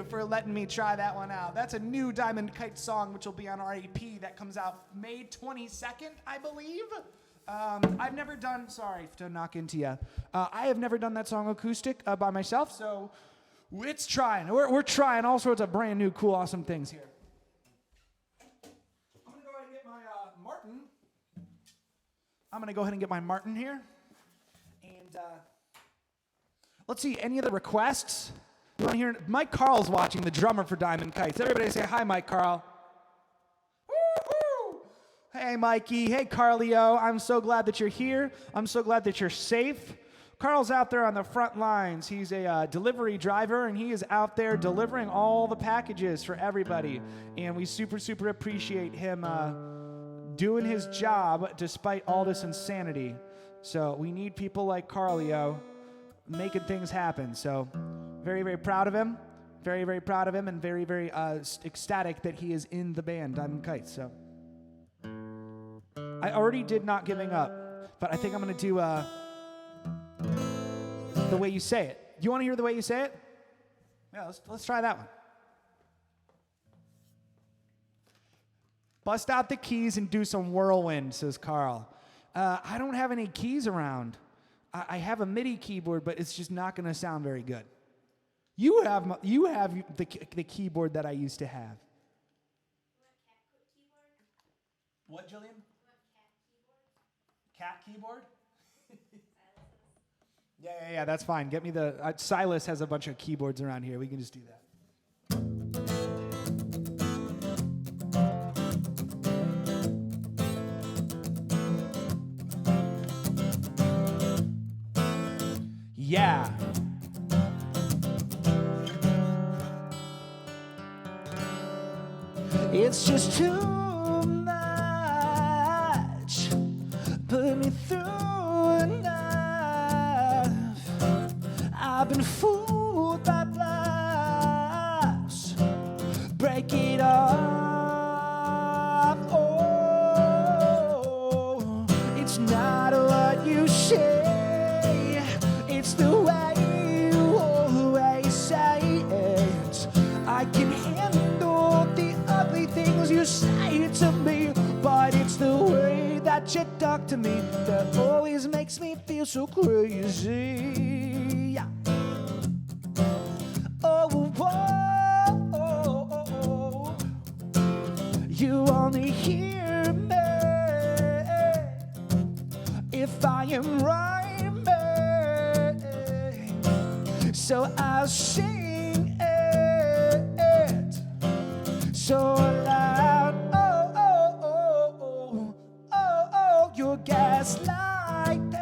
For letting me try that one out. That's a new Diamond Kite song, which will be on our EP that comes out May 22nd, I believe. I've never done, sorry to knock into you. I have never done that song acoustic by myself, so it's trying. We're trying all sorts of brand new, cool, awesome things here. I'm gonna go ahead and get my I'm going to go ahead and get my Martin here. And let's see, any other requests? You want to hear? Mike Carl's watching, the drummer for Diamond Kites. Everybody say hi, Mike Carl. Woo-hoo! Hey, Mikey. Hey, Carlio. I'm so glad that you're here. I'm so glad that you're safe. Carl's out there on the front lines. He's a delivery driver, and he is out there delivering all the packages for everybody. And we super, super appreciate him doing his job despite all this insanity. So we need people like Carlio making things happen. So very, very proud of him. Very, very proud of him, and very, very ecstatic that he is in the band, Diamond Kites. So I already did Not Giving Up, but I think I'm going to do The Way You Say It. Do you want to hear The Way You Say It? Yeah, let's try that one. Bust out the keys and do some whirlwind, says Carl. I don't have any keys around. I have a MIDI keyboard, but it's just not going to sound very good. You have the keyboard that I used to have. What, Jillian? Cat keyboard? Yeah, that's fine. Get me the... Silas has a bunch of keyboards around here. We can just do that. Yeah. It's just too much. Put me through enough. I've been fooled by bluffs. Break it off. Oh, it's not what you say. It's the way you always say it. I can handle the ugly things you say to me, but it's the way that you talk to me that always makes me feel so crazy. Oh, you only hear me if I am right. So I'll sing it so loud. Oh, you're gaslighting.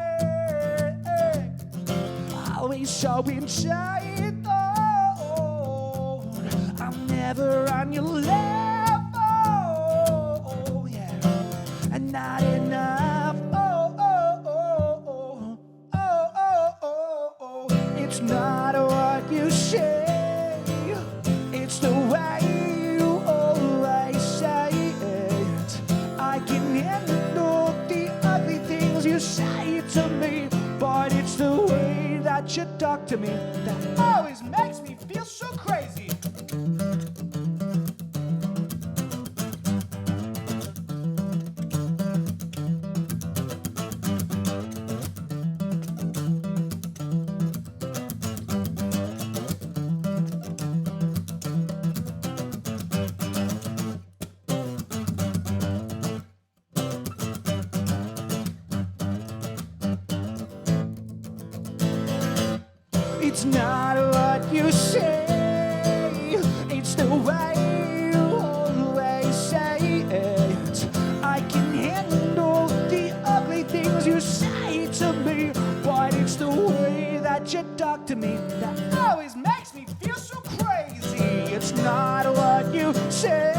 Always showing shade. Oh, I'm never on your level. Yeah, and not enough. It's not what you say, it's the way you always say it. I can handle the ugly things you say to me, but it's the way that you talk to me that always makes me feel so crazy. It's not what you say, it's the way you always say it. I can handle the ugly things you say to me, but it's the way that you talk to me that always makes me feel so crazy. It's not what you say,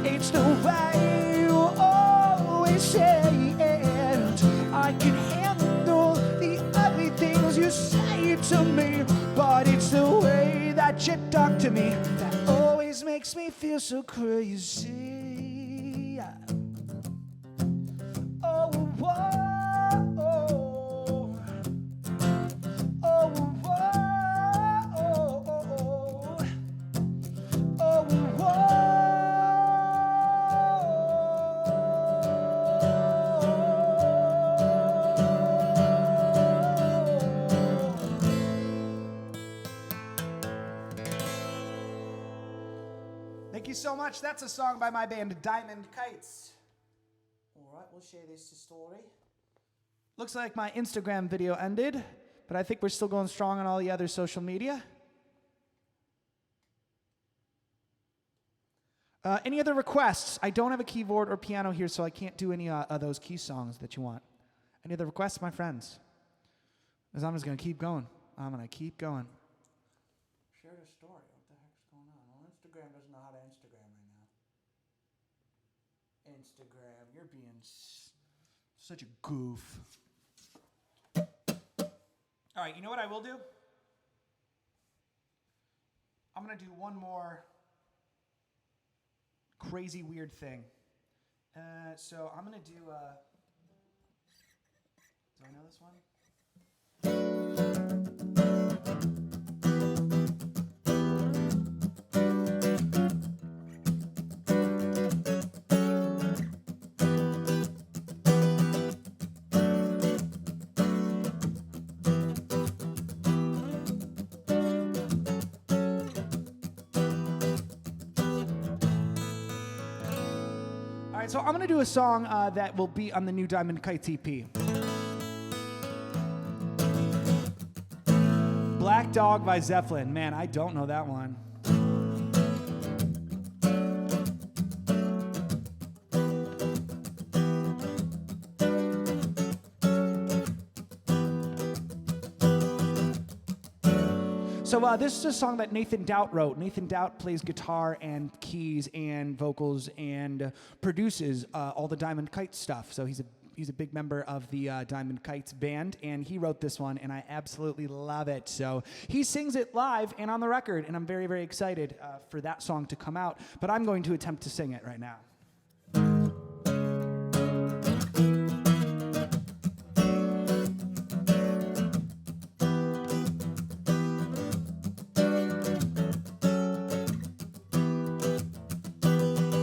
it's the way you always say it. I can handle the ugly things you say to me, but it's the way that you talk to me that always makes me feel so crazy. Oh, Thank you so much. That's a song by my band, Diamond Kites. All right, we'll share this story. Looks like my Instagram video ended, but I think we're still going strong on all the other social media. Any other requests? I don't have a keyboard or piano here, so I can't do any of those key songs that you want. Any other requests, my friends? Because I'm just going to keep going. I'm going to keep going. Share the story. What the heck's going on? Well, Instagram doesn't know how to Instagram right now. Instagram, you're being such a goof. All right, you know what I will do? I'm going to do one more crazy weird thing. So I'm going to do... do I know this one? All right, so I'm going to do a song that will be on the new Diamond Kites EP. Black Dog by Zeppelin. Man, I don't know that one. So this is a song that Nathan Doubt wrote. Nathan Doubt plays guitar and keys and vocals and produces all the Diamond Kites stuff. So he's a big member of the Diamond Kites band, and he wrote this one, and I absolutely love it. So he sings it live and on the record, and I'm very, very excited for that song to come out, but I'm going to attempt to sing it right now.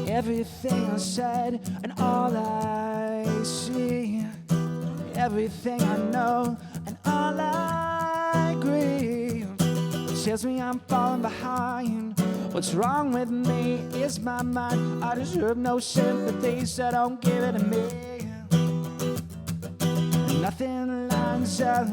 Everything I said and all I see, everything I know and all I agree, tells me I'm falling behind. What's wrong with me is my mind. I deserve no sympathy, so don't give it to me. Nothing lines up,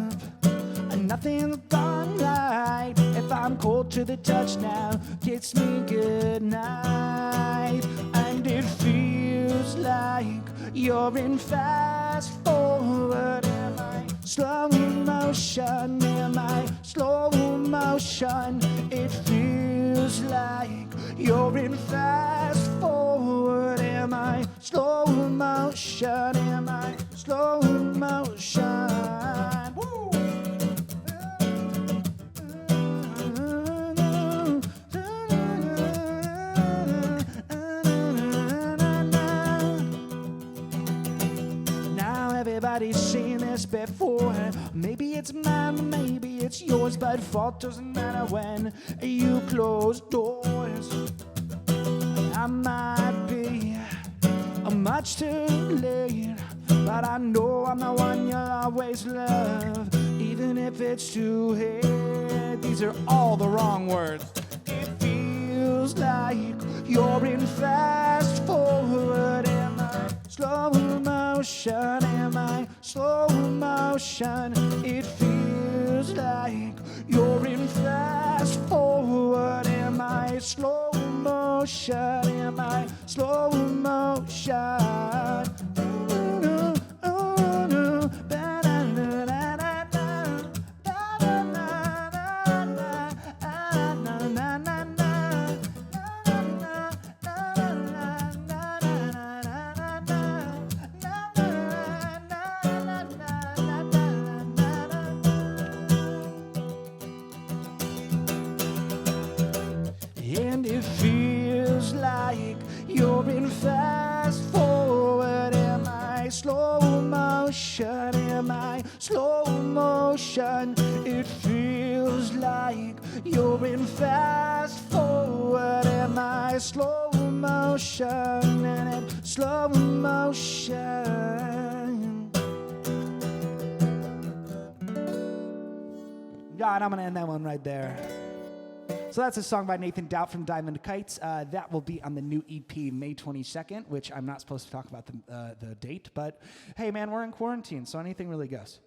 and nothing's gone right. If I'm cold to the touch now, kiss me goodnight. And it feels like you're in fast forward. Am I slow motion? Am I slow motion? It feels like you're in fast forward. Am I slow motion? Am I slow motion? Woo! Everybody's seen this before. Maybe it's mine, maybe it's yours, but fault doesn't matter when you close doors. I might be much too late, but I know I'm the one you'll always love, even if it's too late. These are all the wrong words. It feels like you're in fast forward. Am I slow motion? Am I slow motion? It feels like you're in fast forward. Am I slow motion? Am I slow motion? And it feels like you're in fast forward. Am I slow motion? Am I slow motion? It feels like you're in fast forward. Am I slow motion? And it's slow motion. God, I'm gonna end that one right there. So that's a song by Nathan Doubt from Diamond Kites. That will be on the new EP May 22nd, which I'm not supposed to talk about the date, but hey, man, we're in quarantine, so anything really goes.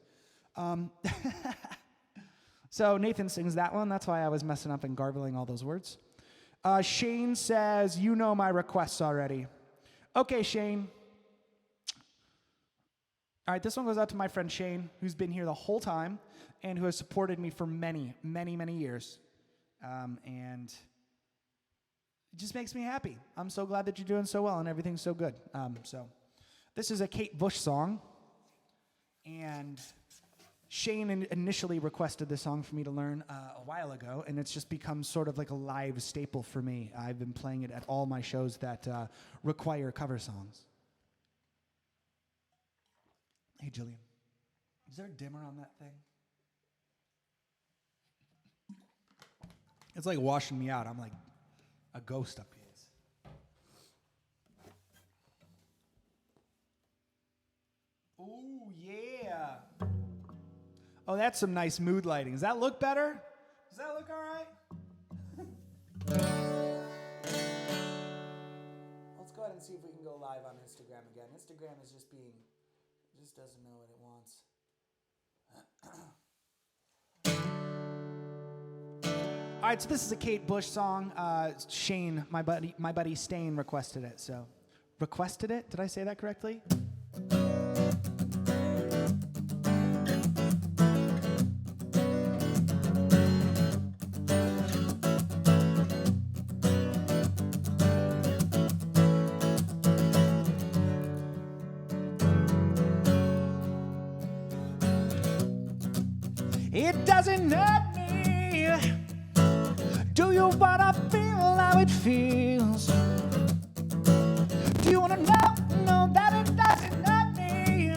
So Nathan sings that one. That's why I was messing up and garbling all those words. Shane says, you know my requests already. Okay, Shane. All right, this one goes out to my friend Shane, who's been here the whole time and who has supported me for many, many, many years. And it just makes me happy. I'm so glad that you're doing so well and everything's so good. So this is a Kate Bush song. And Shane initially requested this song for me to learn a while ago, and it's just become sort of like a live staple for me. I've been playing it at all my shows that require cover songs. Hey, Jillian, is there a dimmer on that thing? It's like washing me out. I'm like a ghost up here. Ooh, yeah. Oh, that's some nice mood lighting. Does that look better? Does that look all right? Let's go ahead and see if we can go live on Instagram again. Instagram is just doesn't know what it wants. All right, so this is a Kate Bush song. Shane, my buddy Stain requested it. So, requested it? Did I say that correctly? It doesn't hurt me. Do you wanna feel how it feels? Do you wanna know that it doesn't hurt me?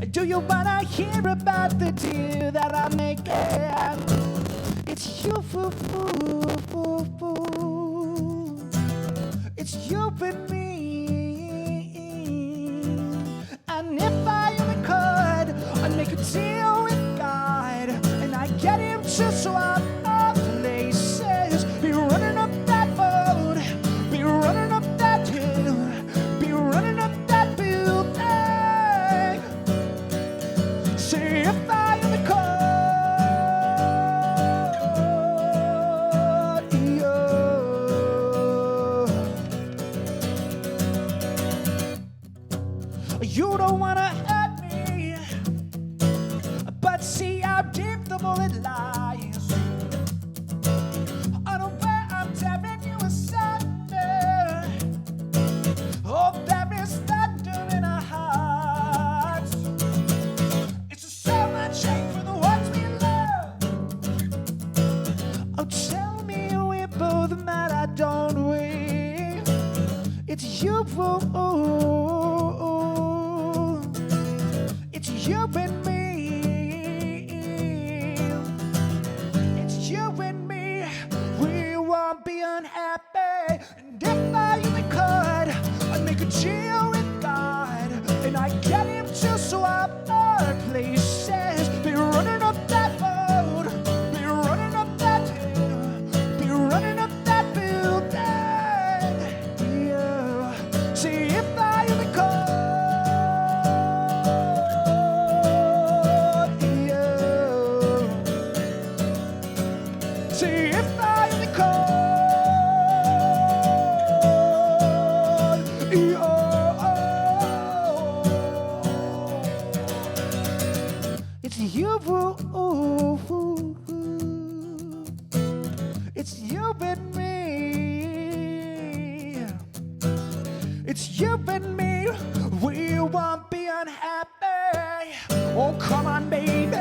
Do you wanna hear about the deal that I'm making? It's you, it's you and me. And if I only could, I'd make a deal with God, and I get him to swap our places. Be running up that road, be running up that hill, be running up that building. Say if I only could, you don't wanna hurt me, but see how deep the bullet lies. Unaware I'm tearing you asunder. Oh, there is thunder in our hearts. It's so much hate for the ones we love. Oh, tell me we're both mad, don't we? It's you, it's you and me. It's you and me. We won't be unhappy. And if I only could, I'd make a deal with God, and I'd get him to swap our places. Be running up that road, be running up that hill, be running up that building. Yeah. See if I only could. See if I only could. It's you, it's you and me. It's you and me. We won't be unhappy. Oh, come on, baby.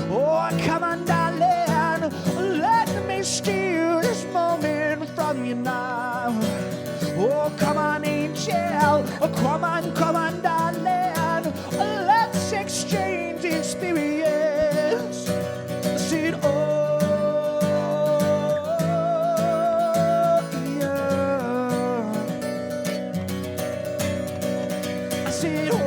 Oh, come on, darling. Let me steal this moment from you now. Oh, come on, angel. Oh, come on, darling. Let's exchange experience. I said, oh, yeah. I said, oh.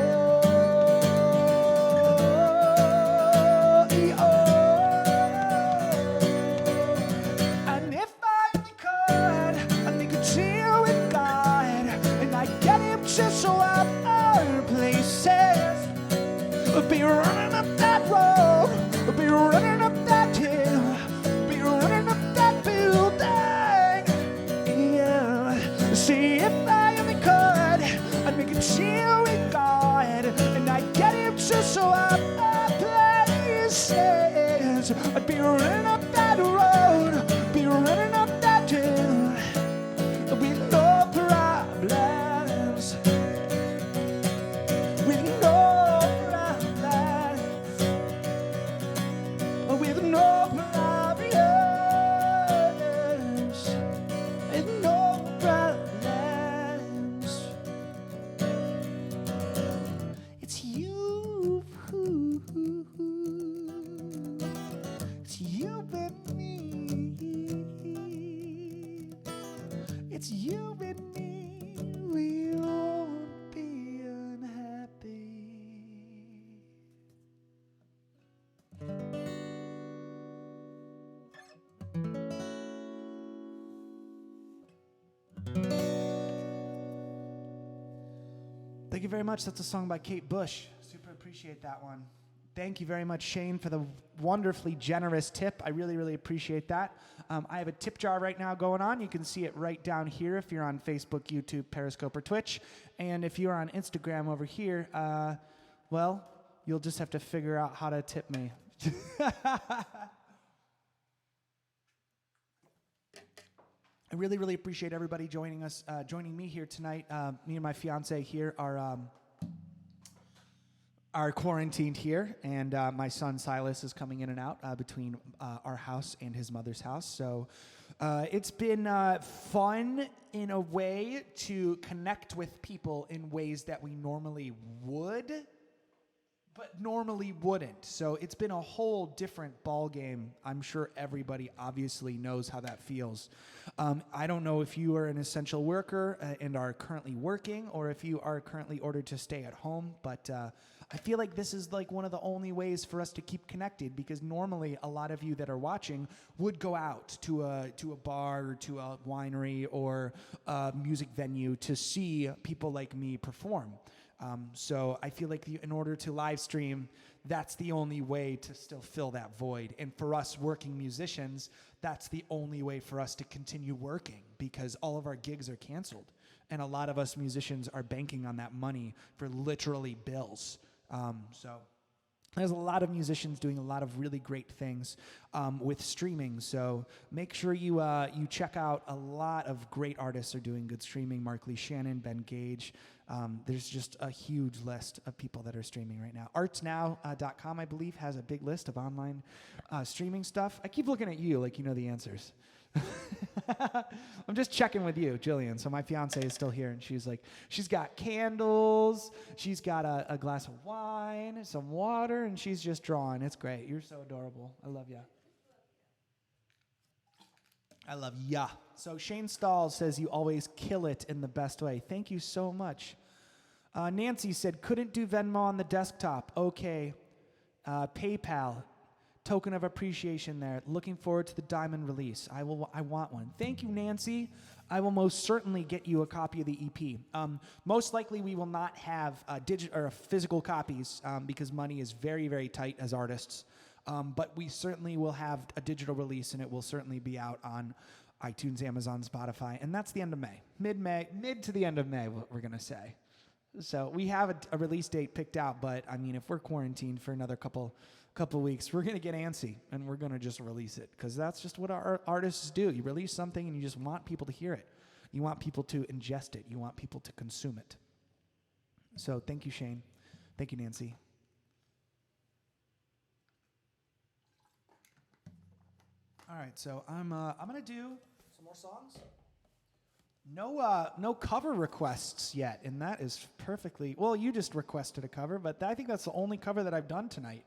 It's you and me, we won't be unhappy. Thank you very much. That's a song by Kate Bush. Super appreciate that one. Thank you very much, Shane, for the wonderfully generous tip. I really, really appreciate that. I have a tip jar right now going on. You can see it right down here if you're on Facebook, YouTube, Periscope, or Twitch. And if you're on Instagram over here, well, you'll just have to figure out how to tip me. I really, really appreciate everybody joining us, joining me here tonight. Me and my fiance here are quarantined here, and my son Silas is coming in and out between our house and his mother's house. So it's been fun in a way to connect with people in ways that we normally would, but normally wouldn't. So it's been a whole different ball game. I'm sure everybody obviously knows how that feels. I don't know if you are an essential worker and are currently working, or if you are currently ordered to stay at home, but I feel like this is like one of the only ways for us to keep connected, because normally a lot of you that are watching would go out to a bar or to a winery or a music venue to see people like me perform. So I feel like in order to live stream, that's the only way to still fill that void. And for us working musicians, that's the only way for us to continue working, because all of our gigs are canceled. And a lot of us musicians are banking on that money for literally bills. So there's a lot of musicians doing a lot of really great things with streaming. So make sure you check out a lot of great artists are doing good streaming. Mark Lee Shannon, Ben Gage. There's just a huge list of people that are streaming right now. Artsnow.com, I believe, has a big list of online streaming stuff. I keep looking at you like you know the answers. I'm just checking with you, Jillian. So my fiance is still here, and she's like, she's got candles, she's got a glass of wine, some water, and she's just drawing. It's great. You're so adorable. I love ya. I love ya. So Shane Stahl says you always kill it in the best way. Thank you so much. Nancy said, couldn't do Venmo on the desktop. Okay. PayPal. Token of appreciation there. Looking forward to the diamond release. I want one. Thank you, Nancy. I will most certainly get you a copy of the EP. Most likely we will not have physical copies because money is very, very tight as artists. But we certainly will have a digital release, and it will certainly be out on iTunes, Amazon, Spotify, and that's the end of May. Mid to the end of May, what we're going to say. So we have a release date picked out, but I mean, if we're quarantined for another couple weeks, we're going to get antsy, and we're going to just release it, because that's just what our artists do. You release something, and you just want people to hear it. You want people to ingest it. You want people to consume it. So thank you, Shane. Thank you, Nancy. All right, so I'm going to do some more songs. No cover requests yet, and that is perfectly... Well, you just requested a cover, but I think that's the only cover that I've done tonight,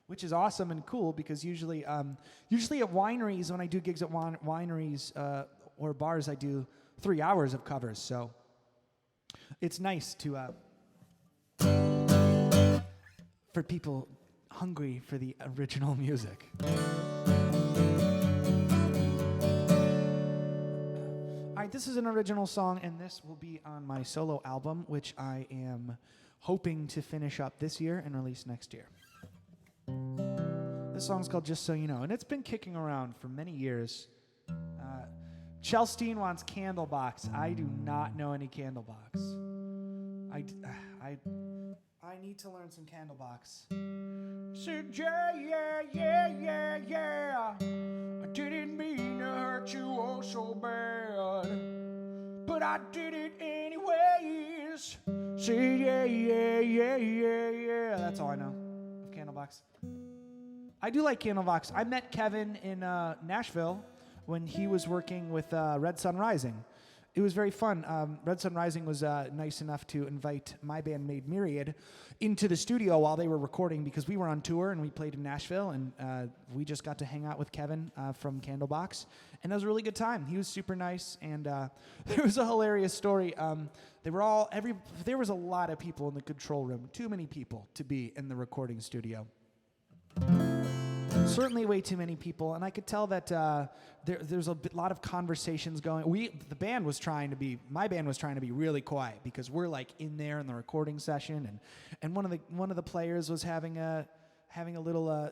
which is awesome and cool, because usually at wineries, when I do gigs at wineries or bars, I do 3 hours of covers. So it's nice to for people hungry for the original music. All right, this is an original song, and this will be on my solo album, which I am hoping to finish up this year and release next year. This song's called Just So You Know, and it's been kicking around for many years. Chelstein wants Candlebox. I do not know any Candlebox. I need to learn some Candlebox. Said, yeah. I didn't mean to hurt you oh so bad, but I did it anyways. Say, yeah. That's all I know of Candlebox. I do like Candlebox. I met Kevin in Nashville when he was working with Red Sun Rising. it was very fun. Red Sun Rising was nice enough to invite my band, Made Myriad, into the studio while they were recording because we were on tour and we played in Nashville, and we just got to hang out with Kevin from Candlebox, and that was a really good time. He was super nice, and there was a hilarious story. There was a lot of people in the control room, too many people to be in the recording studio. Certainly way too many people, and I could tell that there's a lot of conversations going. My band was trying to be really quiet because we're like in there in the recording session, and one of the players was having a little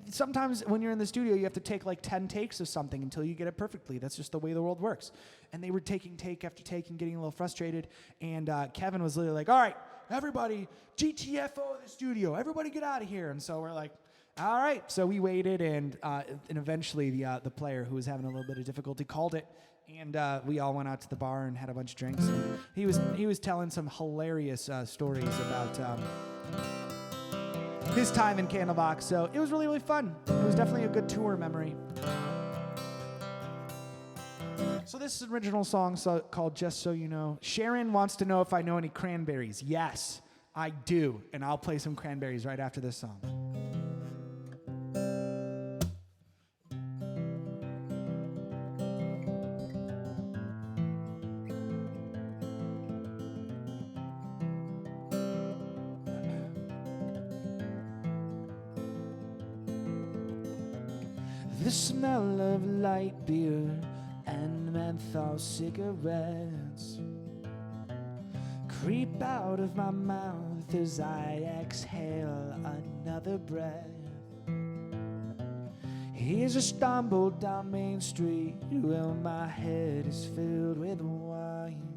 sometimes when you're in the studio you have to take like 10 takes of something until you get it perfectly. That's just the way the world works. And they were taking take after take and getting a little frustrated, and Kevin was literally like, "All right, everybody, GTFO the studio, everybody get out of here." And so we're like, all right. So we waited, and eventually the player who was having a little bit of difficulty called it, and we all went out to the bar and had a bunch of drinks. And he was telling some hilarious stories about his time in Candlebox. So it was really, really fun. It was definitely a good tour memory. So this is an original song called Just So You Know. Sharon wants to know if I know any Cranberries. Yes, I do, and I'll play some Cranberries right after this song. The smell of light beer and menthol cigarettes creep out of my mouth as I exhale another breath. As I stumble down Main Street while my head is filled with wine,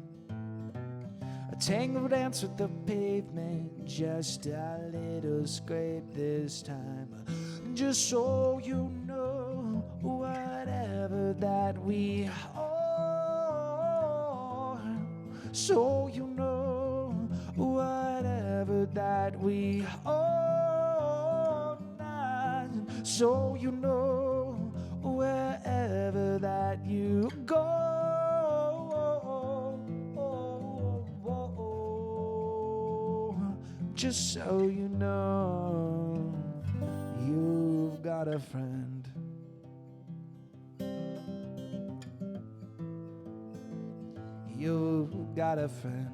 a tango dance with the pavement, just a little scrape this time. Just so you know, whatever that we are, so you know, whatever that we are not, so you know, wherever that you go, just so you know, you've got a friend. You've got a friend.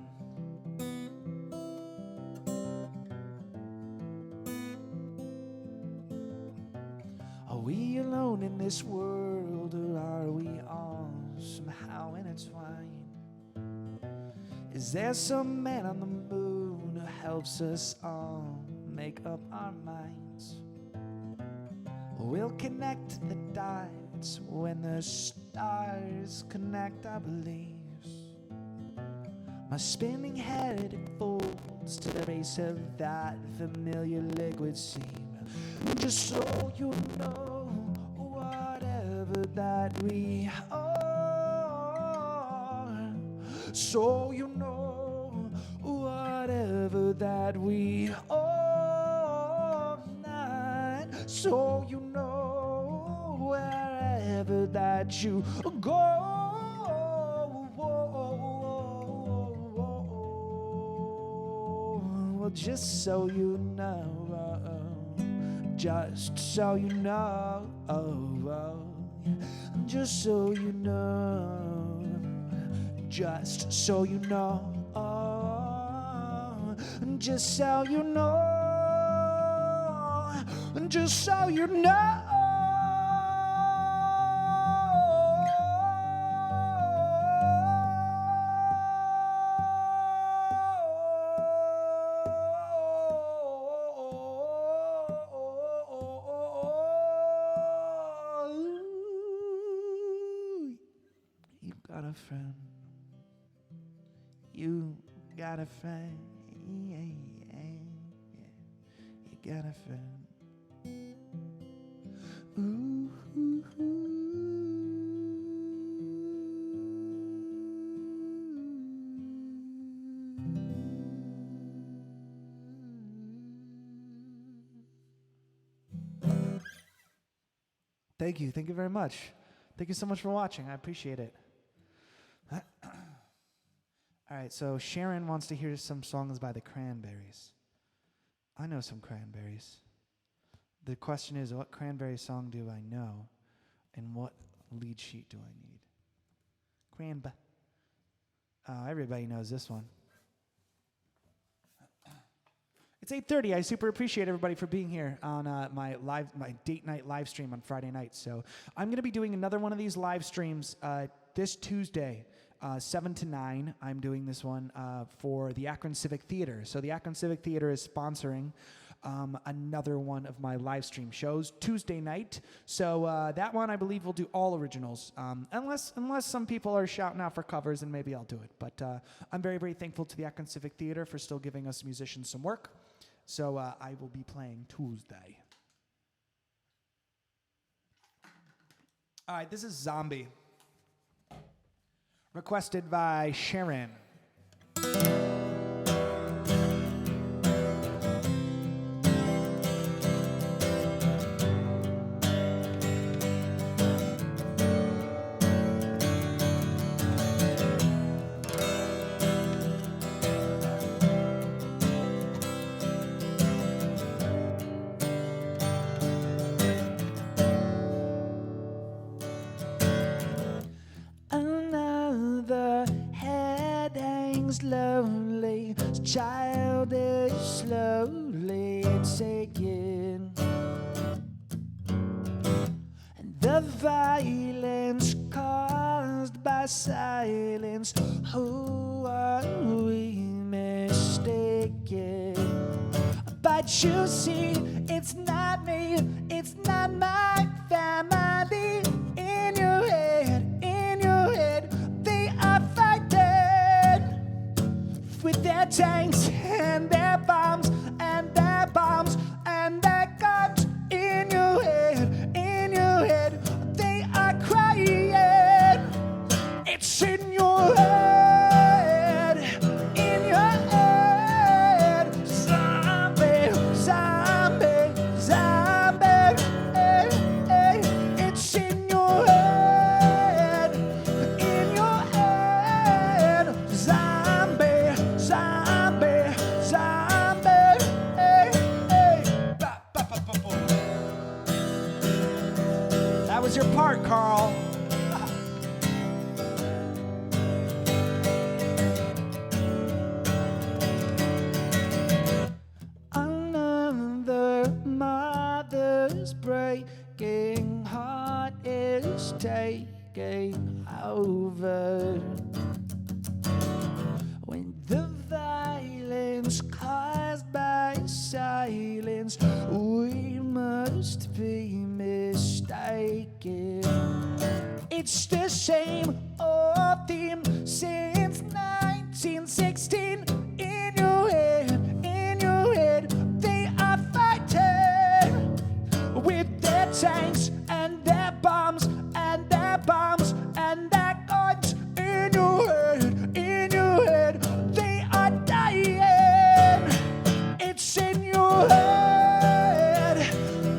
Are we alone in this world, or are we all somehow intertwined? Is there some man on the moon who helps us all make up our minds? We'll connect the dots when the stars connect our beliefs. My spinning head, it folds to the base of that familiar liquid seam. Just so you know, whatever that we are, so you know, whatever that we are not, so you know, wherever that you go. Well, just so you know, just so you know, just so you know, just so you know, just so you know, just so you know. You've got a friend. You got a friend. You got a friend. Ooh, ooh, ooh. Thank you very much. Thank you so much for watching. I appreciate it. All right, so Sharon wants to hear some songs by the Cranberries. I know some Cranberries. The question is, what Cranberry song do I know, and what lead sheet do I need? Cranba. Everybody knows this one. It's 8:30. I super appreciate everybody for being here on my date night live stream on Friday night. So I'm going to be doing another one of these live streams this Tuesday, 7 to 9. I'm doing this one for the Akron Civic Theater. So the Akron Civic Theater is sponsoring another one of my live stream shows Tuesday night. So that one I believe will do all originals, unless some people are shouting out for covers, and maybe I'll do it. But I'm very, very thankful to the Akron Civic Theater for still giving us musicians some work. So I will be playing Tuesday. All right, this is Zombie, requested by Sharon. Another head hangs lonely, childish, slowly taken. And the violence caused by silence, who are we mistaken? But you see, it's not me, it's not my family. In your head, they are fighting with their tanks and their bombs and their bombs and their guns. In your head, they are crying. It's in your head, in your head. Zombie, zombie, zombie. It's in your head, in your head. Zombie, zombie, zombie. That was your part, Carl. Another mother's breaking heart is taking over. When the violence caused by silence, we must be mistaken. It's the same old theme since 1916. In your head, they are fighting with their tanks and their bombs and their bombs and their guns. In your head, they are dying. It's in your head,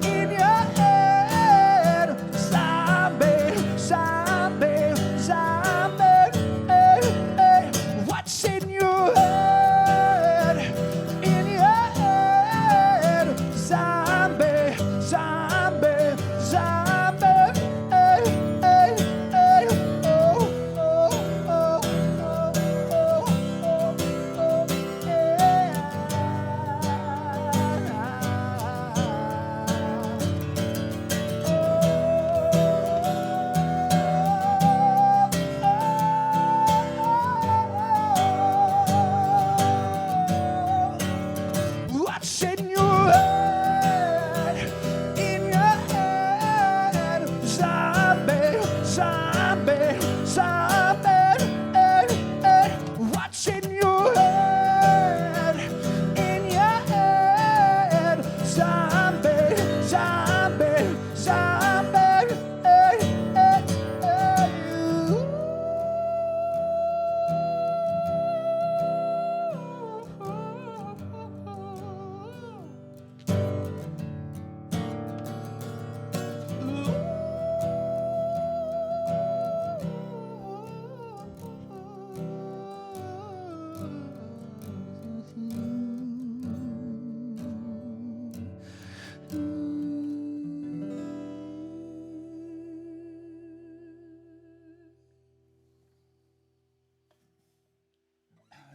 in your head. Zombie, zombie, zombie. What's in your head, in your head? Zombie, zombie,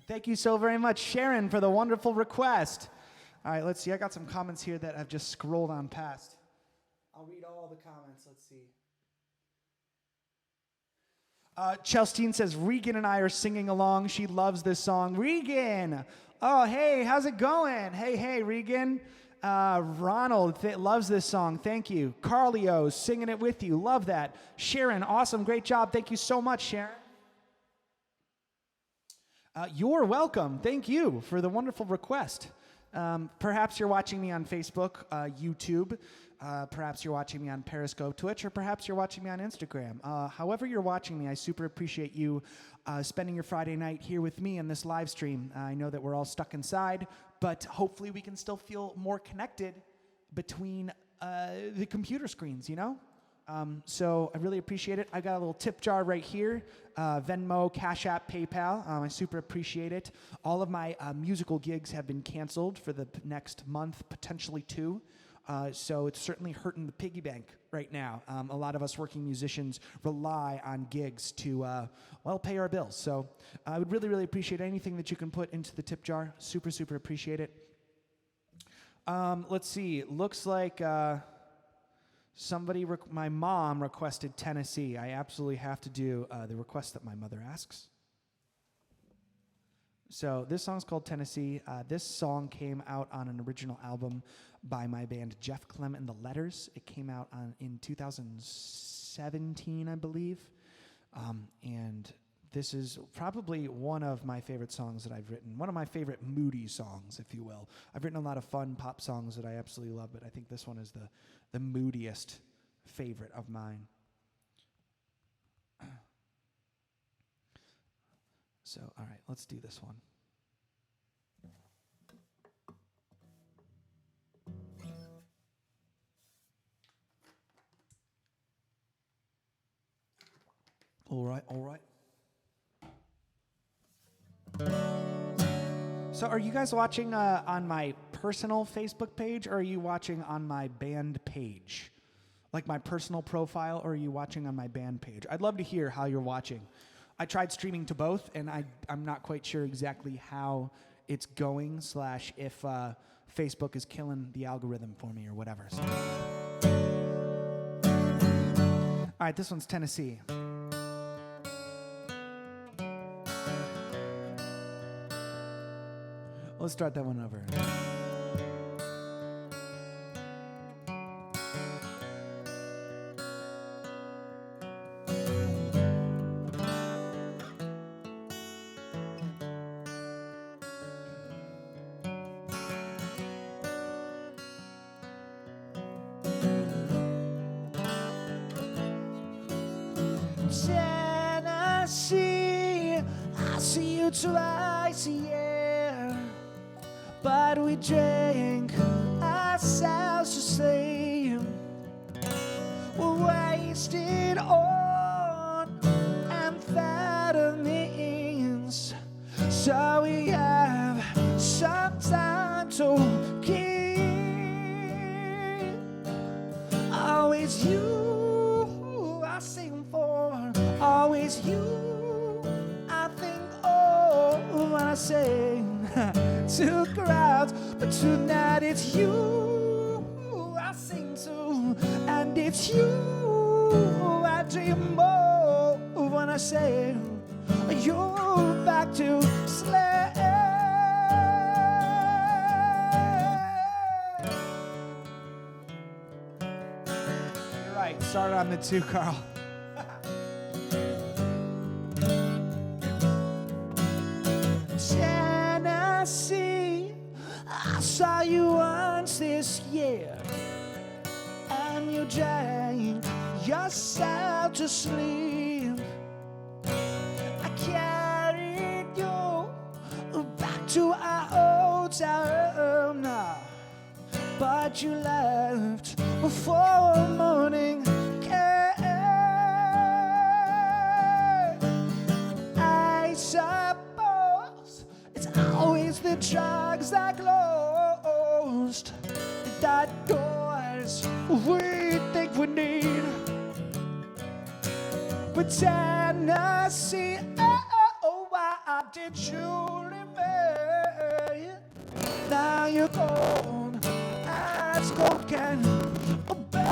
Thank you so very much, Sharon, for the wonderful request. All right, let's see. I got some comments here that I've just scrolled on past. I'll read all the comments. Let's see. Chelsteen says, Regan and I are singing along. She loves this song. Regan! Oh, hey, how's it going? Hey, Regan. Ronald loves this song. Thank you. Carlio's singing it with you. Love that. Sharon, awesome. Great job. Thank you so much, Sharon. You're welcome. Thank you for the wonderful request. Perhaps you're watching me on Facebook, YouTube. Perhaps you're watching me on Periscope, Twitch, or perhaps you're watching me on Instagram. However you're watching me, I super appreciate you spending your Friday night here with me in this live stream. I know that we're all stuck inside, but hopefully we can still feel more connected between the computer screens, you know? So I really appreciate it. I got a little tip jar right here. Venmo, Cash App, PayPal. I super appreciate it. All of my musical gigs have been canceled for the next month, potentially 2. So it's certainly hurting the piggy bank right now. A lot of us working musicians rely on gigs to, pay our bills. So I would really, really appreciate anything that you can put into the tip jar. Super, super appreciate it. Let's see. Looks like my mom requested Tennessee. I absolutely have to do the request that my mother asks. So this song's called Tennessee. This song came out on an original album by my band Jeff Clement and the Letters. It came out in 2017, I believe. And this is probably one of my favorite songs that I've written. One of my favorite moody songs, if you will. I've written a lot of fun pop songs that I absolutely love, but I think this one is the moodiest favorite of mine. So, all right, let's do this one. All right. So are you guys watching on my personal Facebook page, or are you watching on my band page? Like my personal profile, or are you watching on my band page? I'd love to hear how you're watching. I tried streaming to both, and I'm not quite sure exactly how it's going, / if Facebook is killing the algorithm for me or whatever. So. All right, this one's Tennessee. Let's start that one over. Tennessee, I see you twice a year, but we drank ourselves to sleep. We're wasted on amphetamines, so we have some time to keep. Always you I sing for, always you I think of when I sing to crowds, but tonight it's you I sing to, and it's you I dream of when I say you're back to slay. You're right, start on the 2, Carl. Tennessee, I saw you once this year, and you drank yourself to sleep. I carried you back to our old town now, but you left before morning came. I suppose it's always the drugs that closed the doors we think we need. But Tennessee, why did you leave me. Now you're gone, I've spoken. Oh, babe,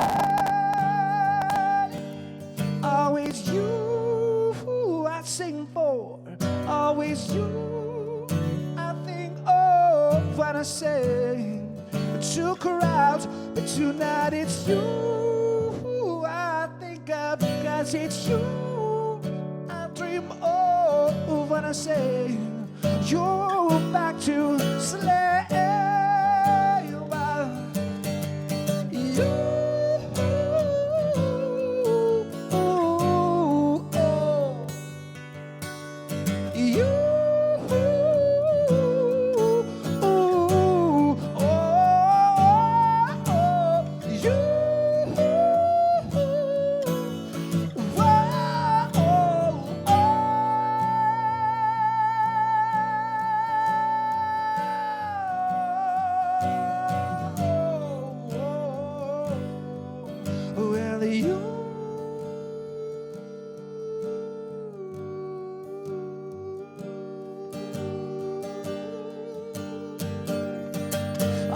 always you who I sing for, always you I think of when I sing. To crowds, but tonight it's you who I think of, 'cause it's you I dream of when I say you're back to slay.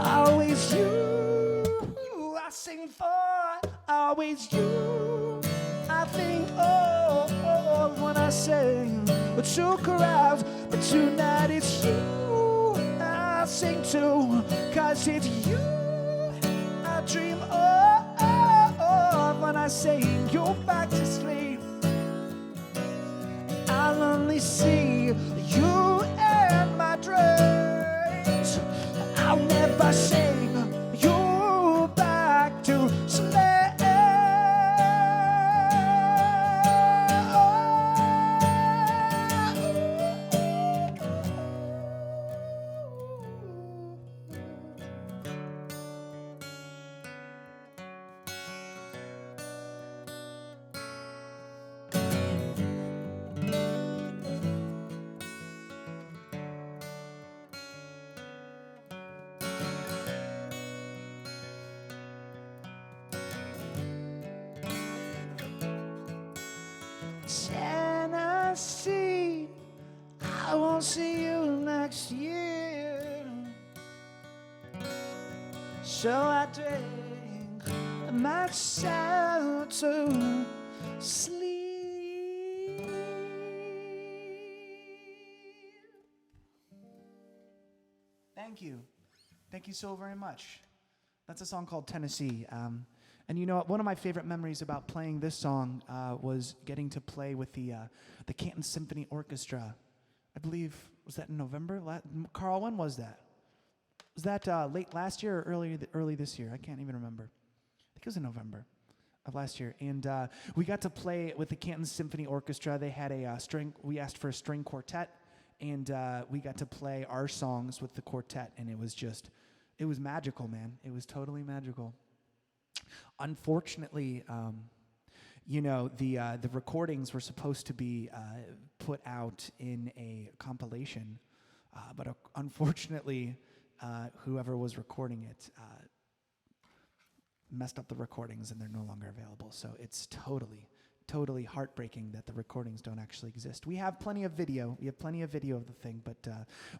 Always you I sing for, always you I think of when I sing to crowds, but tonight it's you I sing to, 'cause it's you I dream of when I sing you're back to sleep. I'll only see you in my dreams. I'll never sing you back to sleep. Tennessee, I won't see you next year, so I drink myself to sleep. Thank you so very much. That's a song called Tennessee. And you know what? One of my favorite memories about playing this song was getting to play with the Canton Symphony Orchestra. I believe, was that in November? Carl, when was that? Was that late last year or early this year? I can't even remember. I think it was in November of last year. And we got to play with the Canton Symphony Orchestra. They had we asked for a string quartet, and we got to play our songs with the quartet, and it was magical, man. It was totally magical. Unfortunately, the recordings were supposed to be put out in a compilation, but unfortunately, whoever was recording it messed up the recordings, and they're no longer available. So it's totally heartbreaking that the recordings don't actually exist. We have plenty of video. We have plenty of video of the thing, but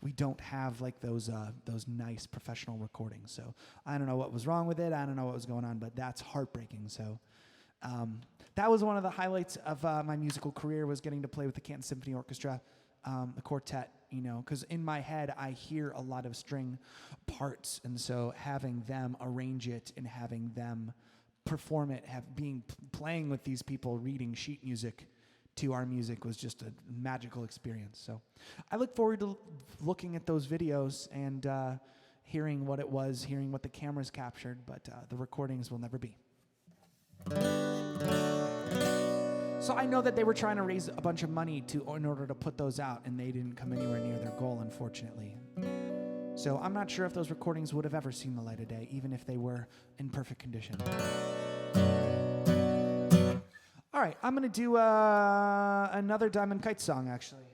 we don't have like those nice professional recordings. So I don't know what was wrong with it. I don't know what was going on, but that's heartbreaking. So that was one of the highlights of my musical career, was getting to play with the Canton Symphony Orchestra, the quartet, because in my head I hear a lot of string parts, and so having them arrange it and having them perform it, playing with these people reading sheet music to our music was just a magical experience. So I look forward to looking at those videos and hearing what the cameras captured, but the recordings will never be. So I know that they were trying to raise a bunch of money in order to put those out, and they didn't come anywhere near their goal, unfortunately. So I'm not sure if those recordings would have ever seen the light of day, even if they were in perfect condition. All right, I'm going to do another Diamond Kite song, actually.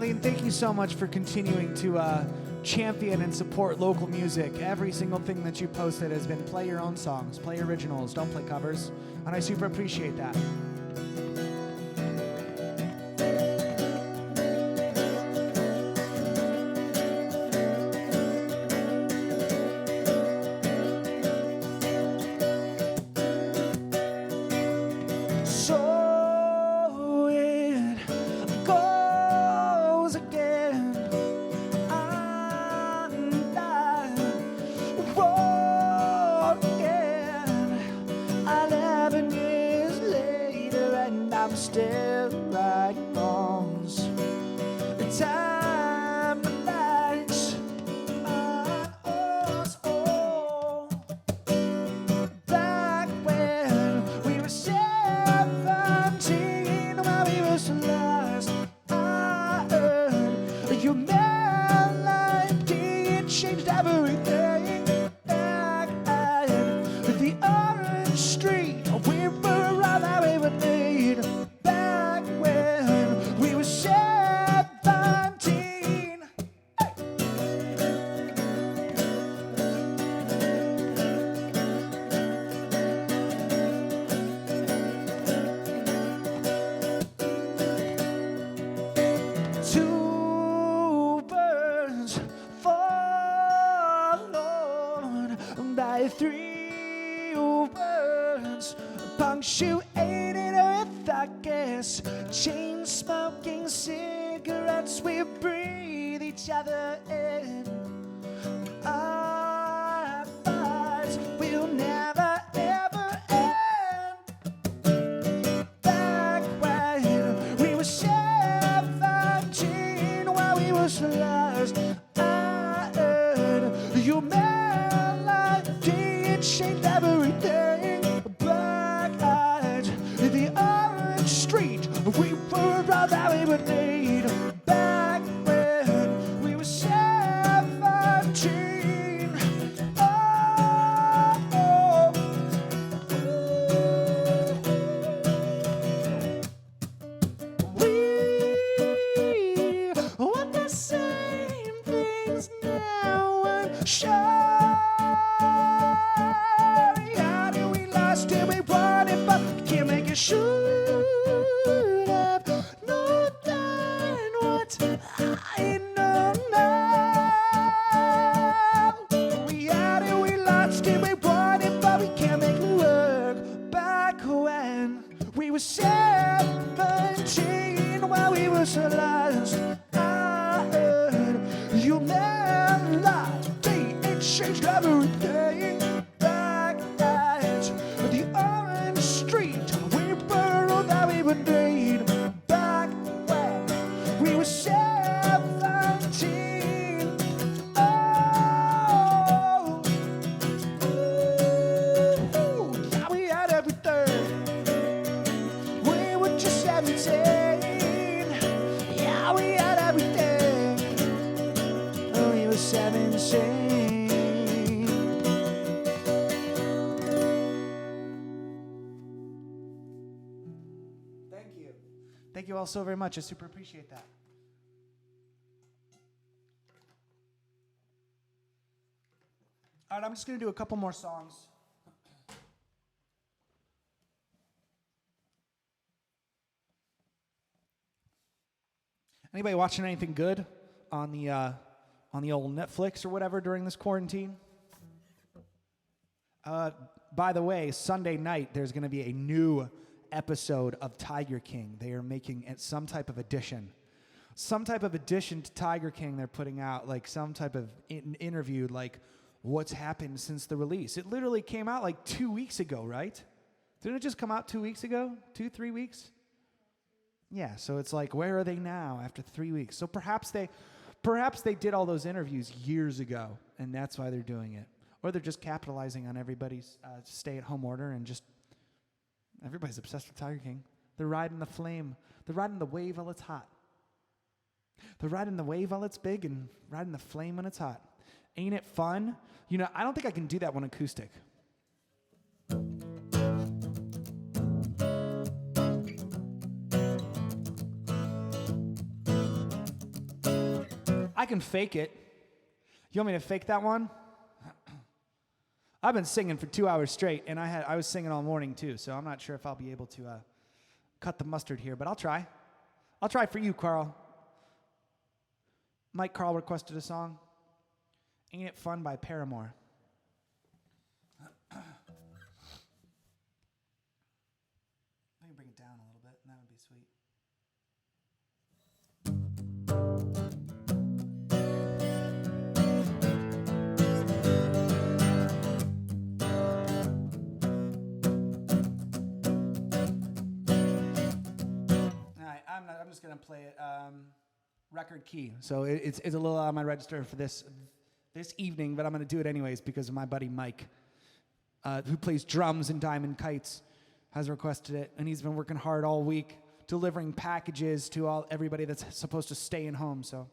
Eileen, thank you so much for continuing to champion and support local music. Every single thing that you posted has been play your own songs, play originals, don't play covers, and I super appreciate that. Three words punctuated with, I guess, chain smoking cigarettes. We breathe each other in. Our fights will never ever end. Back when we were 17, while we were lost, I heard you changed everything. Black eyes, the orange street. We were all that we would need. Back when we were 17. Oh, oh. We want the same things now. I'm sure. You should have known then what I know now. We had it, we lost it, we won it, but we can't make it work. Back when we were 17, while we were so lost, I heard you meant like it changed everything. Back at the orange street. Back when we were 17. Oh, ooh, yeah, we had everything. We were just 17. Yeah, we had everything. Oh, we were 17. Thank you all so very much. I super appreciate that. All right, I'm just going to do a couple more songs. Anybody watching anything good on the old Netflix or whatever during this quarantine? By the way, Sunday night there's going to be a new episode of Tiger King. They are making it some type of addition to Tiger King. They're putting out like some type of interview, like what's happened since the release. It literally came out like 2 weeks ago, right? Didn't it just come out 2 weeks ago? 3 weeks? Yeah, so it's like, where are they now after 3 weeks? So perhaps they did all those interviews years ago, and that's why they're doing it. Or they're just capitalizing on everybody's stay-at-home order and just everybody's obsessed with Tiger King. They're riding the flame. They're riding the wave while it's hot. They're riding the wave while it's big and riding the flame when it's hot. Ain't it fun? You know, I don't think I can do that one acoustic. I can fake it. You want me to fake that one? I've been singing for 2 hours straight, and I was singing all morning too, so I'm not sure if I'll be able to cut the mustard here, but I'll try. I'll try for you, Carl. Mike Carl requested a song. Ain't It Fun by Paramore. Let me bring it down a little bit, and that would be sweet. I'm just gonna play it record key. So it's a little out of my register for this evening, but I'm gonna do it anyways because of my buddy Mike, who plays drums in Diamond Kites, has requested it, and he's been working hard all week delivering packages to everybody that's supposed to stay in home. So.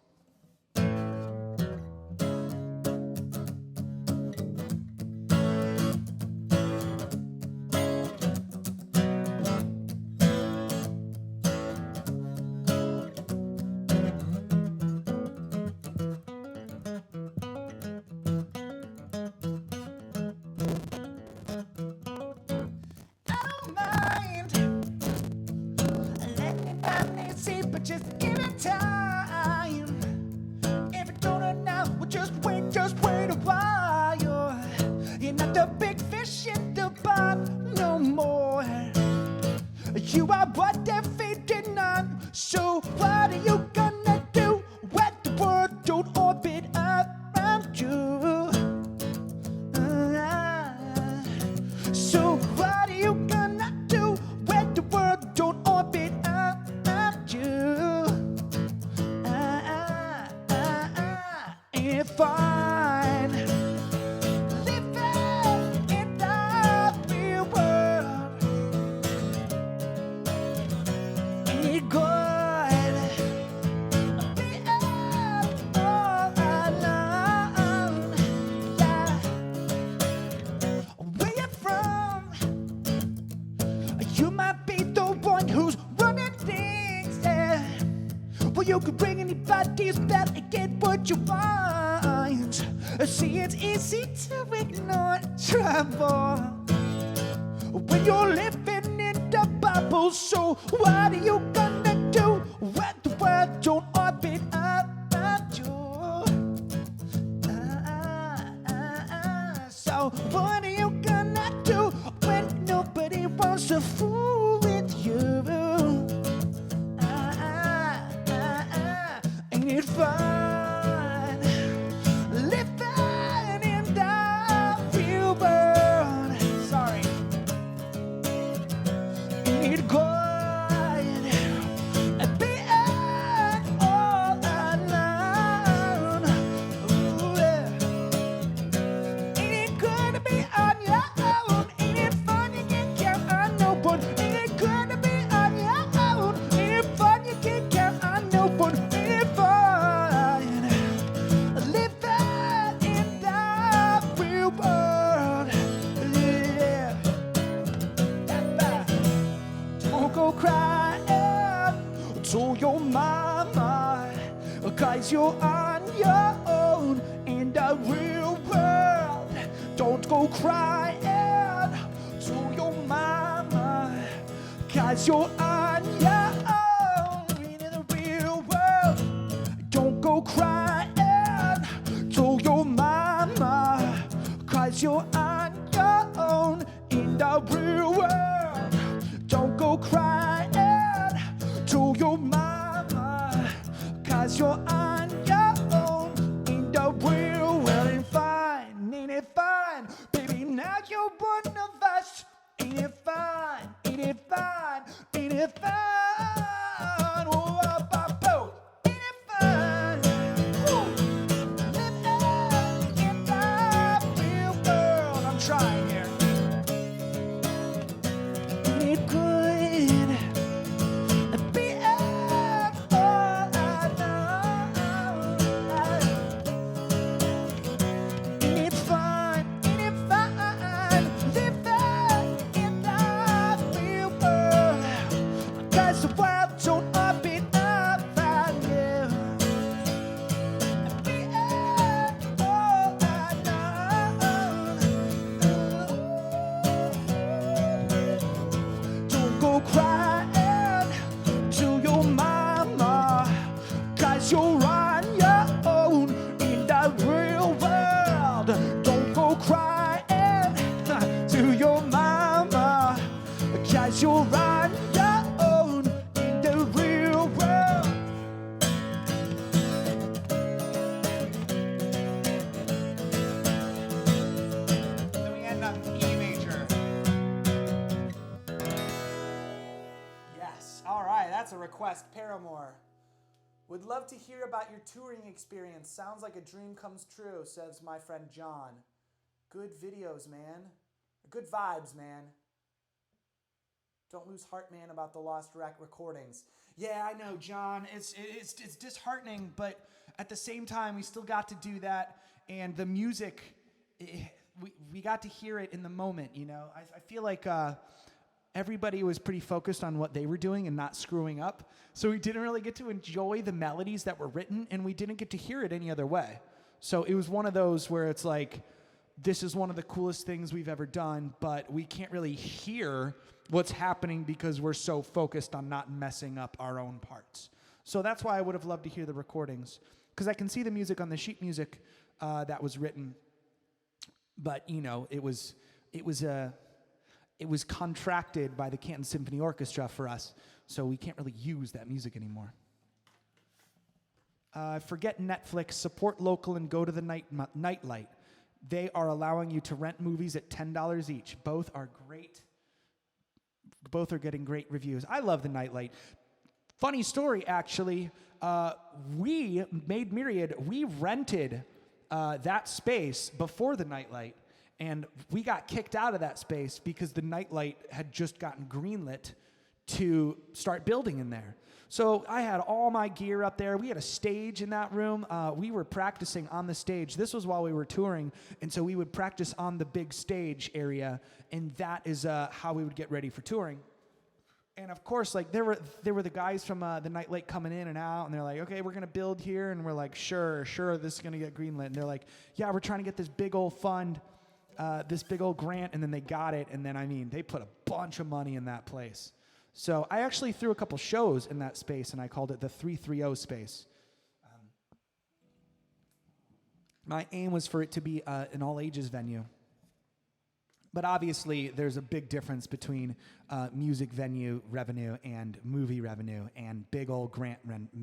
Just give it time. If you don't know now, well, just wait a while. You're not the big fish in the pond no more. You are what they're feeding on. So what are you gonna do when the world don't orbit around you? So what are you gonna do when the world don't orbit around you? Fine, living in the real world. Ain't good being all alone. Yeah, where you from? You might be the one who's running things. Yeah, well, you could bring anybody's bell and get what you want. See, it's easy to ignore trouble when you're living in the bubble. So what are you gonna do when the world don't orbit around you? So what are you gonna do when nobody wants to fool with you? Ain't it fun? Cause you're on your own in the real world. Don't go crying to your mama. Cause you're on your own in the real world. Don't go crying to your mama. Cause you're on your own in the real world. Don't go crying to your mama. Cause you're on your own in the real world. Ain't it fine? Baby, now you're one of us. Ain't it fine? Ain't it fine? Ain't it fine? Oh, ain't it fine? Ooh. Living in the real world. I'm trying here. Ain't it good? 'cause you're on your own in the real world. Then we end on E major. Yes. All right, that's a request. Paramore. Would love to hear about your touring experience. Sounds like a dream comes true, says my friend John. Good videos, man. Good vibes, man. Don't lose heart, man, about the lost recordings. Yeah, I know, John. It's disheartening, but at the same time, we still got to do that. And the music, we got to hear it in the moment, you know. I feel like everybody was pretty focused on what they were doing and not screwing up. So we didn't really get to enjoy the melodies that were written, and we didn't get to hear it any other way. So it was one of those where it's like, this is one of the coolest things we've ever done, but we can't really hear what's happening because we're so focused on not messing up our own parts. So that's why I would have loved to hear the recordings, because I can see the music on the sheet music that was written, but you know, it was contracted by the Canton Symphony Orchestra for us, so we can't really use that music anymore. Forget Netflix, support local and go to the Nightlight. They are allowing you to rent movies at $10 each. Both are great. Both are getting great reviews. I love the Nightlight. Funny story, actually. We made Myriad. We rented that space before the Nightlight, and we got kicked out of that space because the Nightlight had just gotten greenlit to start building in there. So I had all my gear up there. We had a stage in that room. We were practicing on the stage. This was while we were touring, and so we would practice on the big stage area, and that is how we would get ready for touring. And of course, like there were the guys from the Nightlight coming in and out, and they're like, okay, we're gonna build here, and we're like, sure, this is gonna get greenlit. And they're like, yeah, we're trying to get this big old fund, this big old grant, and then they got it, and then I mean, they put a bunch of money in that place. So I actually threw a couple shows in that space, and I called it the 330 space. My aim was for it to be an all-ages venue. But obviously, there's a big difference between music venue revenue and movie revenue and big old grant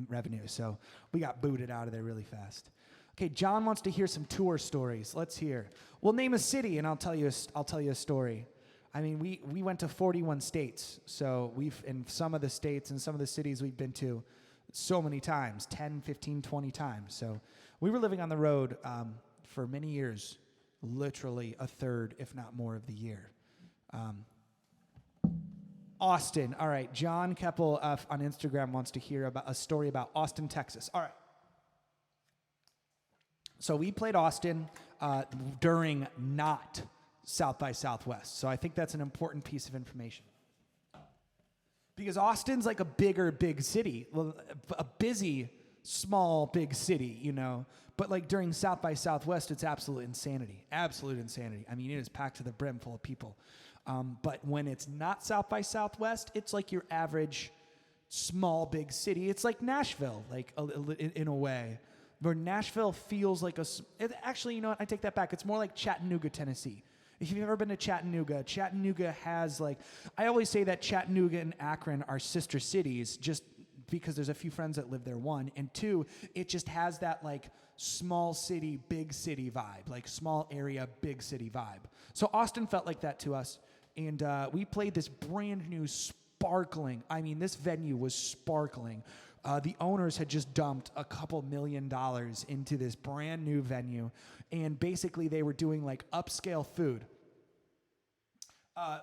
revenue. So we got booted out of there really fast. Okay, John wants to hear some tour stories. Let's hear. We'll name a city, and I'll tell you a story. I mean, we went to 41 states, so in some of the states and some of the cities we've been to so many times, 10, 15, 20 times. So we were living on the road for many years, literally a third, if not more, of the year. Austin. All right, John Keppel on Instagram wants to hear about a story about Austin, Texas. All right. So we played Austin during not South by Southwest. So I think that's an important piece of information. Because Austin's like a big city. Well, a busy, small, big city, you know. But like during South by Southwest, it's absolute insanity. Absolute insanity. I mean, it is packed to the brim full of people. But when it's not South by Southwest, it's like your average small, big city. It's like Nashville, like in a way. Where Nashville feels like actually, you know what? I take that back. It's more like Chattanooga, Tennessee. If you've ever been to Chattanooga has like, I always say that Chattanooga and Akron are sister cities just because there's a few friends that live there, one. And two, it just has that like small city, big city vibe, like small area, big city vibe. So Austin felt like that to us. And we played this brand new sparkling, I mean, this venue was sparkling. The owners had just dumped a couple $1 million into this brand new venue, and basically they were doing like upscale food. Oh,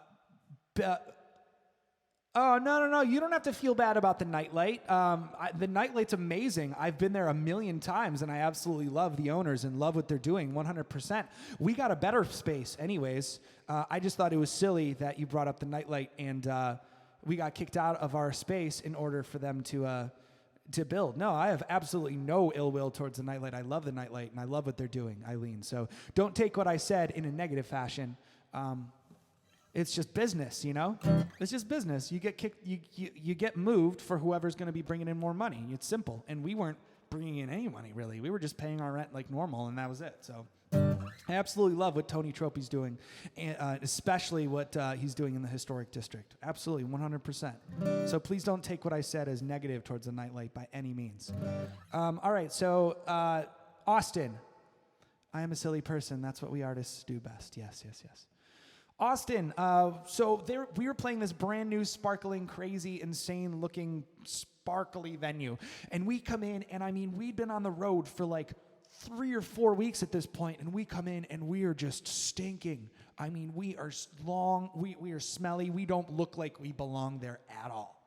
no, you don't have to feel bad about the Nightlight. The Nightlight's amazing. I've been there 1,000,000 times, and I absolutely love the owners and love what they're doing, 100%. We got a better space anyways. I just thought it was silly that you brought up the Nightlight, and we got kicked out of our space in order for them to build. No, I have absolutely no ill will towards the Nightlight. I love the Nightlight, and I love what they're doing, Eileen. So don't take what I said in a negative fashion. It's just business, you know? It's just business. You get kicked, you get moved for whoever's going to be bringing in more money. It's simple. And we weren't bringing in any money, really. We were just paying our rent like normal, and that was it. So I absolutely love what Tony Tropy's doing, and especially what he's doing in the Historic District. Absolutely, 100%. So please don't take what I said as negative towards the nightlight by any means. All right, so Austin. I am a silly person. That's what we artists do best. Yes. Austin, so we were playing this brand new, sparkling, crazy, insane-looking, sparkly venue. And we come in, and I mean, we'd been on the road for like 3 or 4 weeks at this point, and we come in, and we are just stinking. I mean, we are long, we are smelly. We don't look like we belong there at all.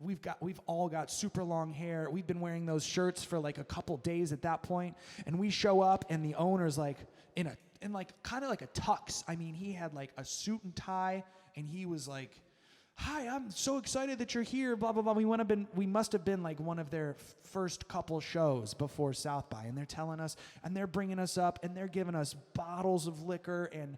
We've all got super long hair. We've been wearing those shirts for like a couple days at that point, and we show up, and the owner's like in like kind of like a tux. I mean, he had like a suit and tie, and he was like, "Hi, I'm so excited that you're here." Blah blah blah. We must have been like one of their first couple shows before South by, and they're telling us, and they're bringing us up, and they're giving us bottles of liquor and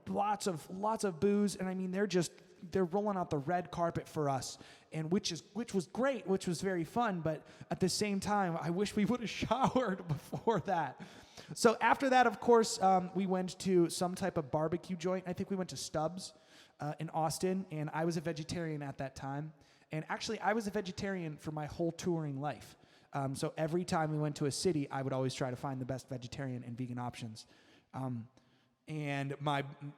lots of booze, and I mean they're rolling out the red carpet for us, and which was great, which was very fun, but at the same time, I wish we would have showered before that. So after that, of course, we went to some type of barbecue joint. I think we went to Stubbs in Austin, and I was a vegetarian at that time. And actually, I was a vegetarian for my whole touring life. So every time we went to a city, I would always try to find the best vegetarian and vegan options. And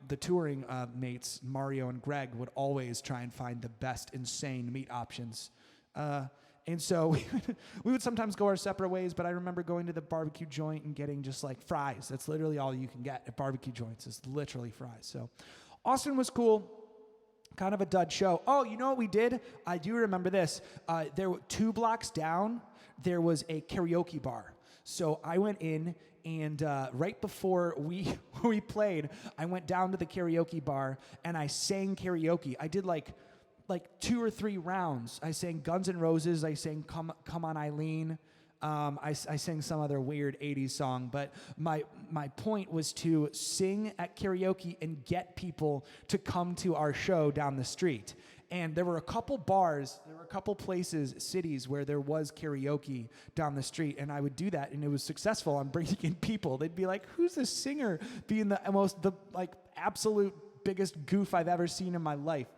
the touring mates, Mario and Greg, would always try and find the best insane meat options. And so we would sometimes go our separate ways, but I remember going to the barbecue joint and getting just like fries. That's literally all you can get at barbecue joints is literally fries. So Austin was cool. Kind of a dud show. Oh, you know what we did? I do remember this. There were 2 blocks down, there was a karaoke bar. So I went in, and right before we played, I went down to the karaoke bar, and I sang karaoke. I did like 2 or 3 rounds. I sang Guns N' Roses. I sang Come On Eileen. I sang some other weird 80s song, but my point was to sing at karaoke and get people to come to our show down the street. And there were a couple bars, there were a couple places, cities where there was karaoke down the street, and I would do that, and it was successful on bringing in people. They'd be like, "Who's this singer?" Being the absolute biggest goof I've ever seen in my life.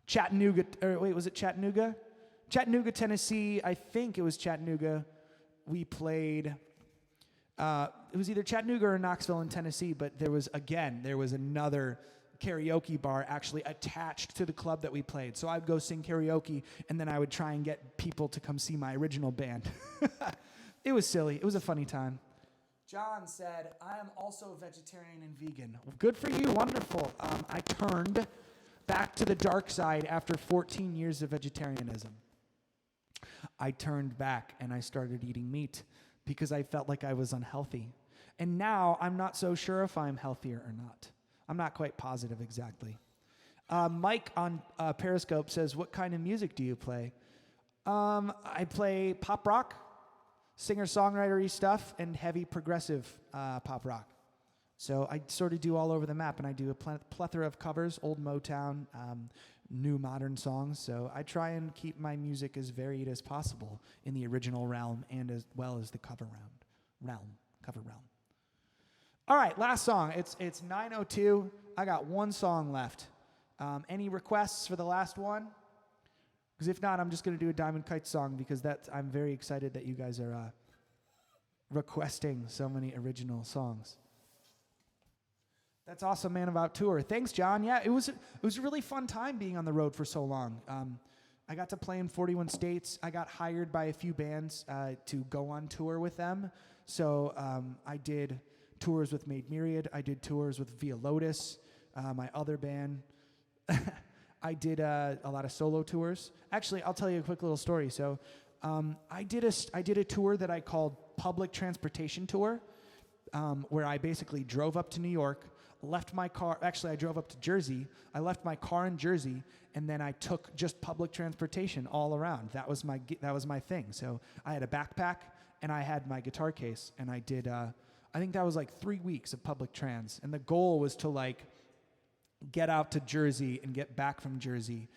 Chattanooga, was it Chattanooga? Chattanooga, Tennessee. I think it was Chattanooga. We played. It was either Chattanooga or Knoxville in Tennessee, but there was another karaoke bar actually attached to the club that we played. So I'd go sing karaoke, and then I would try and get people to come see my original band. It was silly. It was a funny time. John said, "I am also vegetarian and vegan." Good for you. Wonderful. I turned back to the dark side after 14 years of vegetarianism. I turned back and I started eating meat because I felt like I was unhealthy. And now I'm not so sure if I'm healthier or not. I'm not quite positive exactly. Mike on Periscope says, "What kind of music do you play?" I play pop rock, singer-songwriter-y stuff, and heavy progressive pop rock. So I sort of do all over the map, and I do a plethora of covers, old Motown, new modern songs. So I try and keep my music as varied as possible in the original realm and as well as the cover realm. All right, last song. It's 9:02. I got one song left. Any requests for the last one? Because if not, I'm just going to do a Diamond Kite song because I'm very excited that you guys are requesting so many original songs. That's awesome, man, about tour. Thanks, John. Yeah, it was a really fun time being on the road for so long. I got to play in 41 states. I got hired by a few bands to go on tour with them. So I did tours with Made Myriad. I did tours with Via Lotus, my other band. I did a lot of solo tours. Actually, I'll tell you a quick little story. So I did a tour that I called Public Transportation Tour, where I basically drove up to New York, left my car. Actually, I drove up to Jersey. I left my car in Jersey, and then I took just public transportation all around. That was my thing. So I had a backpack, and I had my guitar case, and I did. I think that was like 3 weeks of public trans, and the goal was to like get out to Jersey and get back from Jersey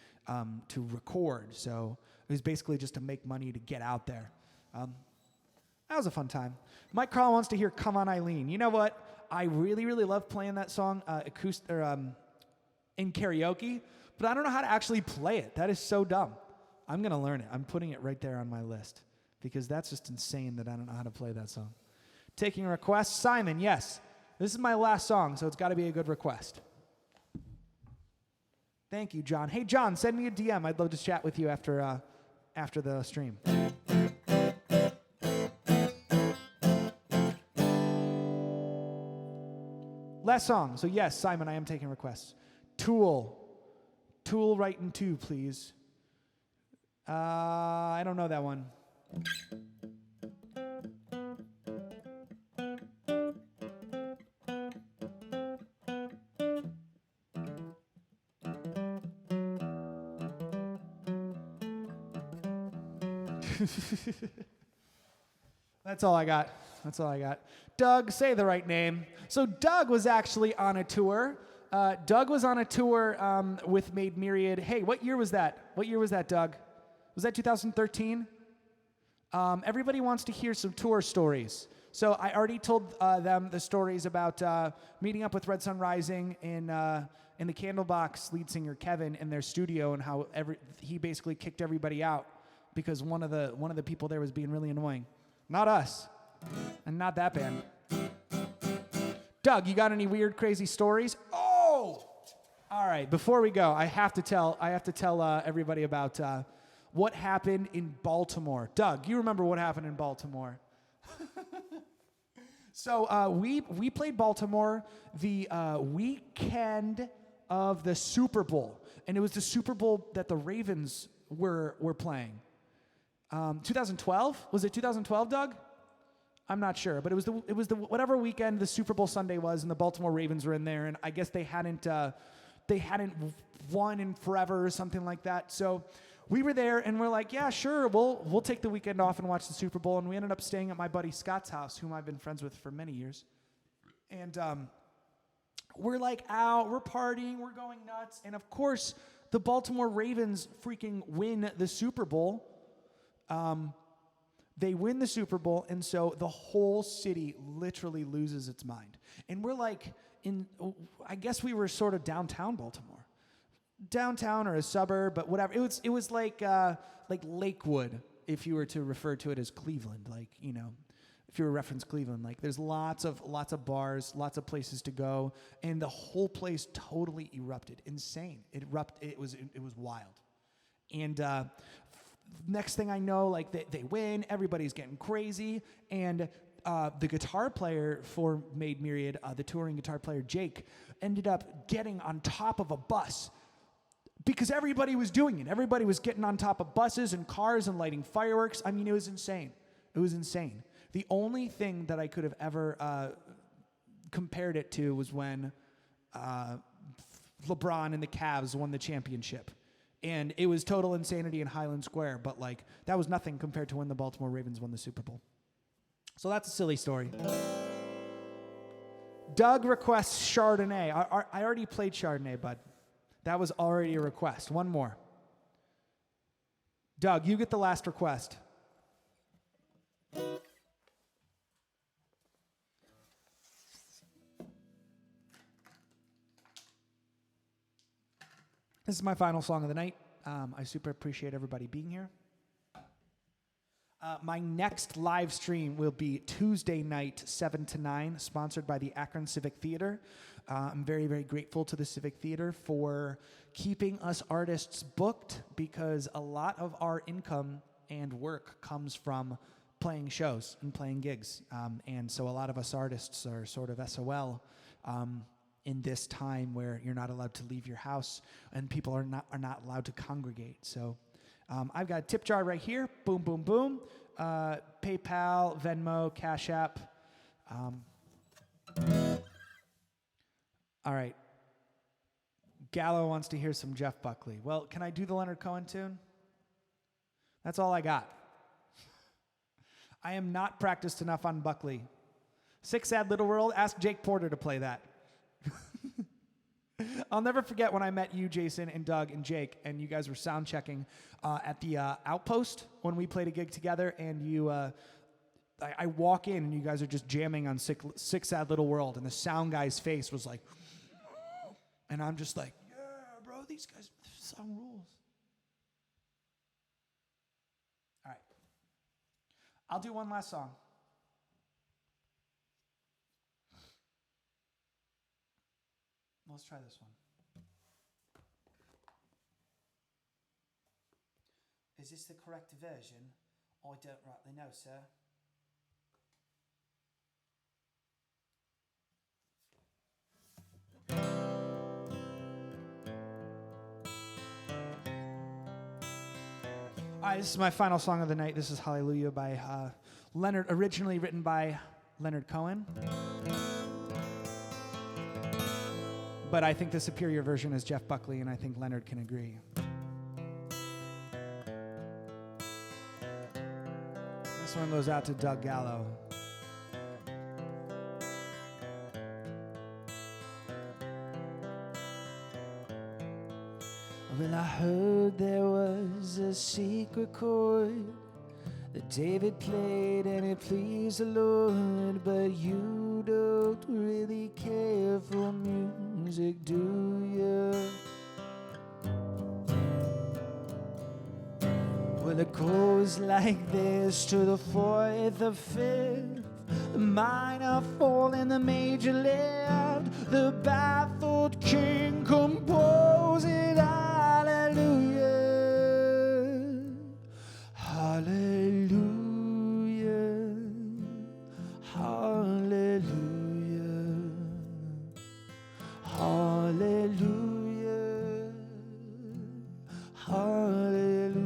to record. So it was basically just to make money to get out there. That was a fun time. Mike Carl wants to hear "Come On, Eileen." You know what? I really, really love playing that song in karaoke, but I don't know how to actually play it. That is so dumb. I'm gonna learn it. I'm putting it right there on my list because that's just insane that I don't know how to play that song. Taking requests, Simon. Yes, this is my last song, so it's got to be a good request. Thank you, John. Hey, John, send me a DM. I'd love to chat with you after the stream. Last song. So yes, Simon, I am taking requests. Tool. Tool right in two, please. I don't know that one. That's all I got. That's all I got. Doug, say the right name. So Doug was actually on a tour. Doug was on a tour with Made Myriad. Hey, what year was that? What year was that, Doug? Was that 2013? Everybody wants to hear some tour stories. So I already told them the stories about meeting up with Red Sun Rising in the Candlebox lead singer Kevin in their studio, and how he basically kicked everybody out because one of the people there was being really annoying. Not us, and not that band. Doug, you got any weird, crazy stories? Oh, all right. Before we go, I have to tell everybody about what happened in Baltimore. Doug, you remember what happened in Baltimore? So we played Baltimore the weekend of the Super Bowl, and it was the Super Bowl that the Ravens were playing. 2012? Was it 2012, Doug? I'm not sure, but it was the whatever weekend the Super Bowl Sunday was, and the Baltimore Ravens were in there, and I guess they hadn't won in forever or something like that. So we were there, and we're like, yeah, sure, we'll take the weekend off and watch the Super Bowl, and we ended up staying at my buddy Scott's house, whom I've been friends with for many years, and we're like out, we're partying, we're going nuts, and of course the Baltimore Ravens freaking win the Super Bowl. They win the Super Bowl, and so the whole city literally loses its mind. And we're like I guess we were sort of downtown Baltimore. Downtown or a suburb, but whatever. It was like Lakewood, if you were to refer to it as Cleveland, like, you know, if you were to reference Cleveland, like there's lots of bars, lots of places to go, and the whole place totally erupted. Insane. It was wild. And next thing I know, like they win, everybody's getting crazy, and the guitar player for Made Myriad, the touring guitar player Jake, ended up getting on top of a bus because everybody was doing it. Everybody was getting on top of buses and cars and lighting fireworks. I mean, it was insane. It was insane. The only thing that I could have ever compared it to was when LeBron and the Cavs won the championship. And it was total insanity in Highland Square, but like that was nothing compared to when the Baltimore Ravens won the Super Bowl. So that's a silly story. Doug requests Chardonnay. I already played Chardonnay, bud. That was already a request. One more. Doug, you get the last request. This is my final song of the night. I super appreciate everybody being here. My next live stream will be Tuesday night, 7 to 9, sponsored by the Akron Civic Theater. I'm very, very grateful to the Civic Theater for keeping us artists booked, because a lot of our income and work comes from playing shows and playing gigs. And so a lot of us artists are sort of SOL in this time where you're not allowed to leave your house and people are not allowed to congregate. So I've got a tip jar right here. Boom, boom, boom. PayPal, Venmo, Cash App. All right. Gallo wants to hear some Jeff Buckley. Well, can I do the Leonard Cohen tune? That's all I got. I am not practiced enough on Buckley. Sick Sad Little World, ask Jake Porter to play that. I'll never forget when I met you, Jason, and Doug, and Jake, and you guys were sound checking at the Outpost when we played a gig together, and I walk in and you guys are just jamming on Sick Sad Little World, and the sound guy's face was like, and I'm just like, yeah, bro, these guys, this song rules. All right. I'll do one last song. Let's try this one. Is this the correct version? I don't rightly know, sir. All right, this is my final song of the night. This is Hallelujah by Leonard, originally written by Leonard Cohen. But I think the superior version is Jeff Buckley, and I think Leonard can agree. This one goes out to Doug Gallo. Well, I heard there was a secret chord that David played and it pleased the Lord, but you don't really care for music, do you? Well, it goes like this: to the fourth, the fifth, the minor fall and the major lift, the baffled king composing hallelujah, hallelujah, hallelujah, hallelujah, hallelujah.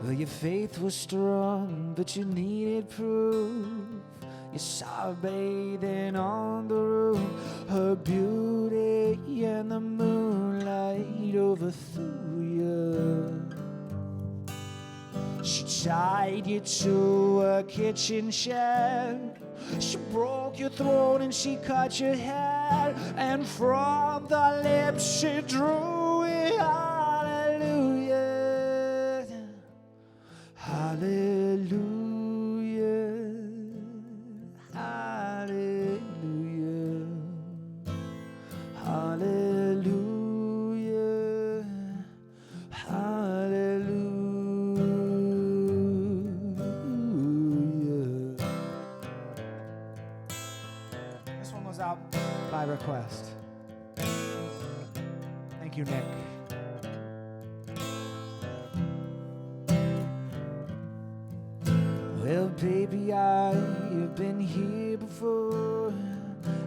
Well, your faith was strong, but you needed proof. You saw her bathing on the roof, her beauty and the moonlight overthrew you. She tied you to a kitchen shed, she broke your throat and she cut your head, and from the lips she drew it. Hallelujah, hallelujah, hallelujah, hallelujah, hallelujah. This one was out by request. Thank you, Nick. Well, baby, I've been here before.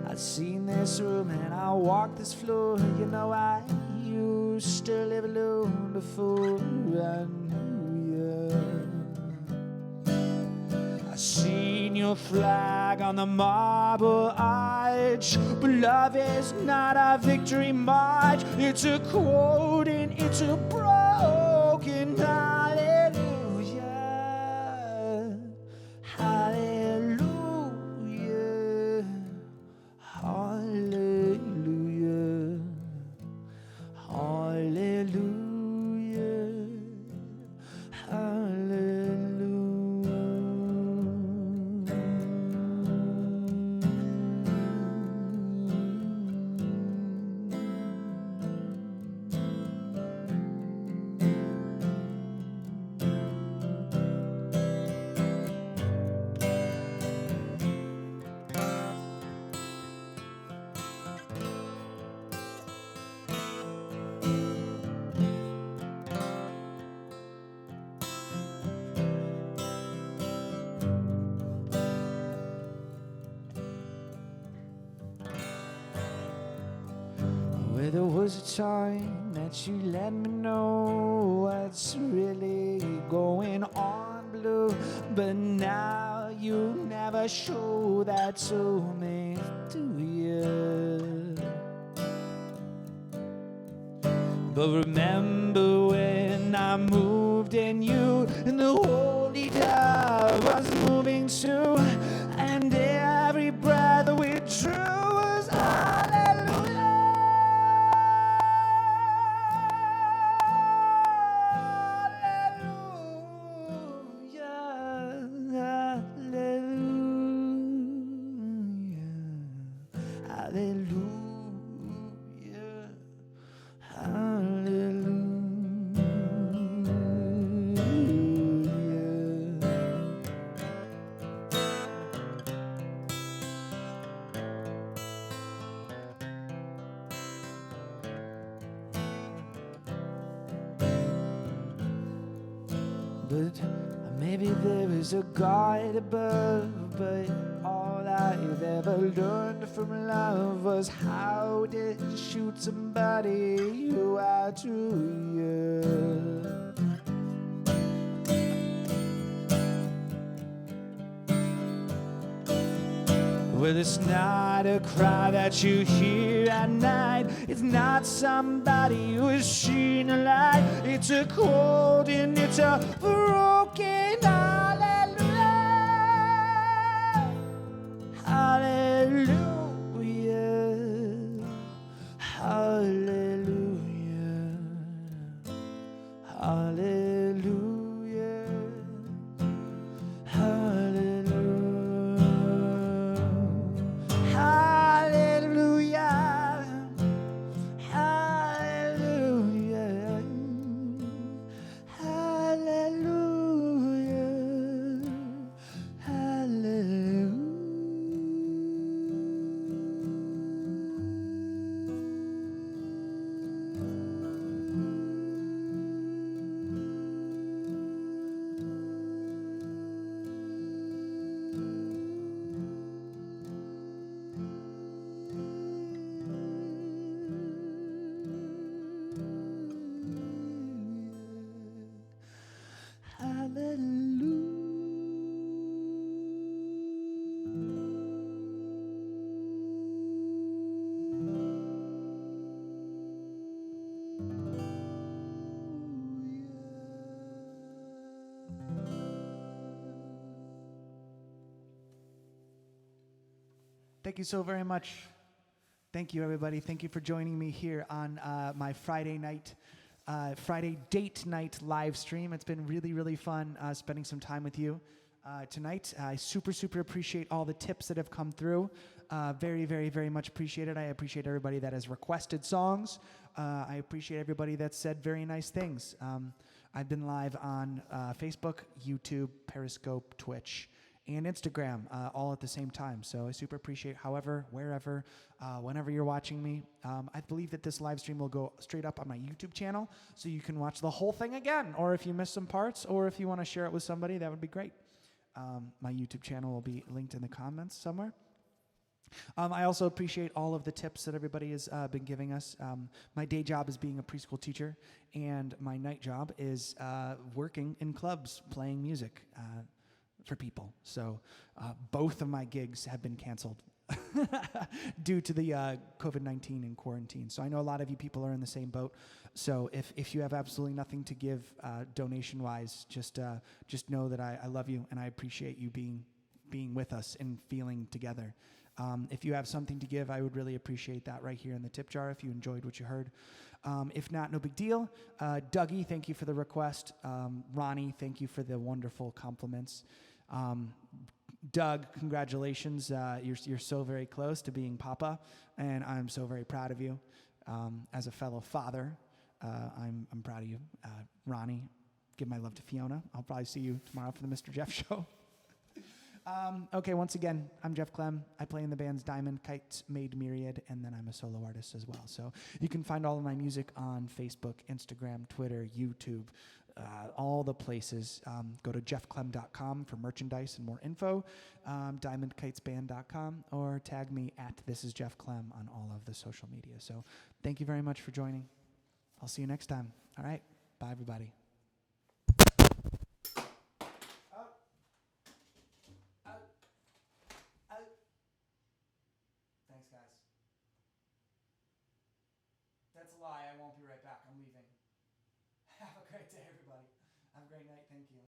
I've seen this room and I walked this floor. You know, I used to live alone before I knew you. I seen your flag on the marble arch, but love is not a victory march. It's a quote and it's a broken hallelujah. Hallelujah, hallelujah, hallelujah, Well, there was a time that you let me know what's really going on, blue, but now you never show that to me, do you? But remember when I moved in you, and the holy dove was moving too, and every breath we drew But maybe there is a God above, but all I've ever learned from love was how to shoot somebody who outdrew you. Well, it's not a cry that you hear at night. It's not somebody who has seen a light. It's a cold and it's a broken hallelujah. Hallelujah. Hallelujah. Hallelujah. Hallelujah. Thank you so very much. Thank you, everybody. Thank you for joining me here on my Friday date night live stream. It's been really, really fun spending some time with you tonight. I super appreciate all the tips that have come through. Very, very, very much appreciated. I appreciate everybody that has requested songs. I appreciate everybody that said very nice things. I've been live on Facebook, YouTube, Periscope, Twitch, and Instagram all at the same time. So I super appreciate however, wherever, whenever you're watching me. I believe that this live stream will go straight up on my YouTube channel, so you can watch the whole thing again, or if you missed some parts, or if you want to share it with somebody, that would be great. My YouTube channel will be linked in the comments somewhere. I also appreciate all of the tips that everybody has been giving us. My day job is being a preschool teacher, and my night job is working in clubs, playing music for people. So both of my gigs have been canceled due to the COVID-19 and quarantine. So I know a lot of you people are in the same boat. So if you have absolutely nothing to give donation-wise, just know that I love you and I appreciate you being with us and feeling together. If you have something to give, I would really appreciate that right here in the tip jar if you enjoyed what you heard. If not, no big deal. Dougie, thank you for the request. Ronnie, thank you for the wonderful compliments. Doug, congratulations. You're so very close to being Papa, and I'm so very proud of you. As a fellow father, I'm proud of you. Ronnie, give my love to Fiona. I'll probably see you tomorrow for the Mr. Jeff show. Okay, once again, I'm Jeff Clem. I play in the bands Diamond, Kites, Made Myriad, and then I'm a solo artist as well. So you can find all of my music on Facebook, Instagram, Twitter, YouTube, all the places. Go to jeffclem.com for merchandise and more info, diamondkitesband.com, or tag me at This Is Jeff Clem on all of the social media. So thank you very much for joining. I'll see you next time. All right, bye everybody. Thanks, guys. That's a lie. I won't be right back. I'm leaving. Have a great day, everybody. Have a great night. Thank you.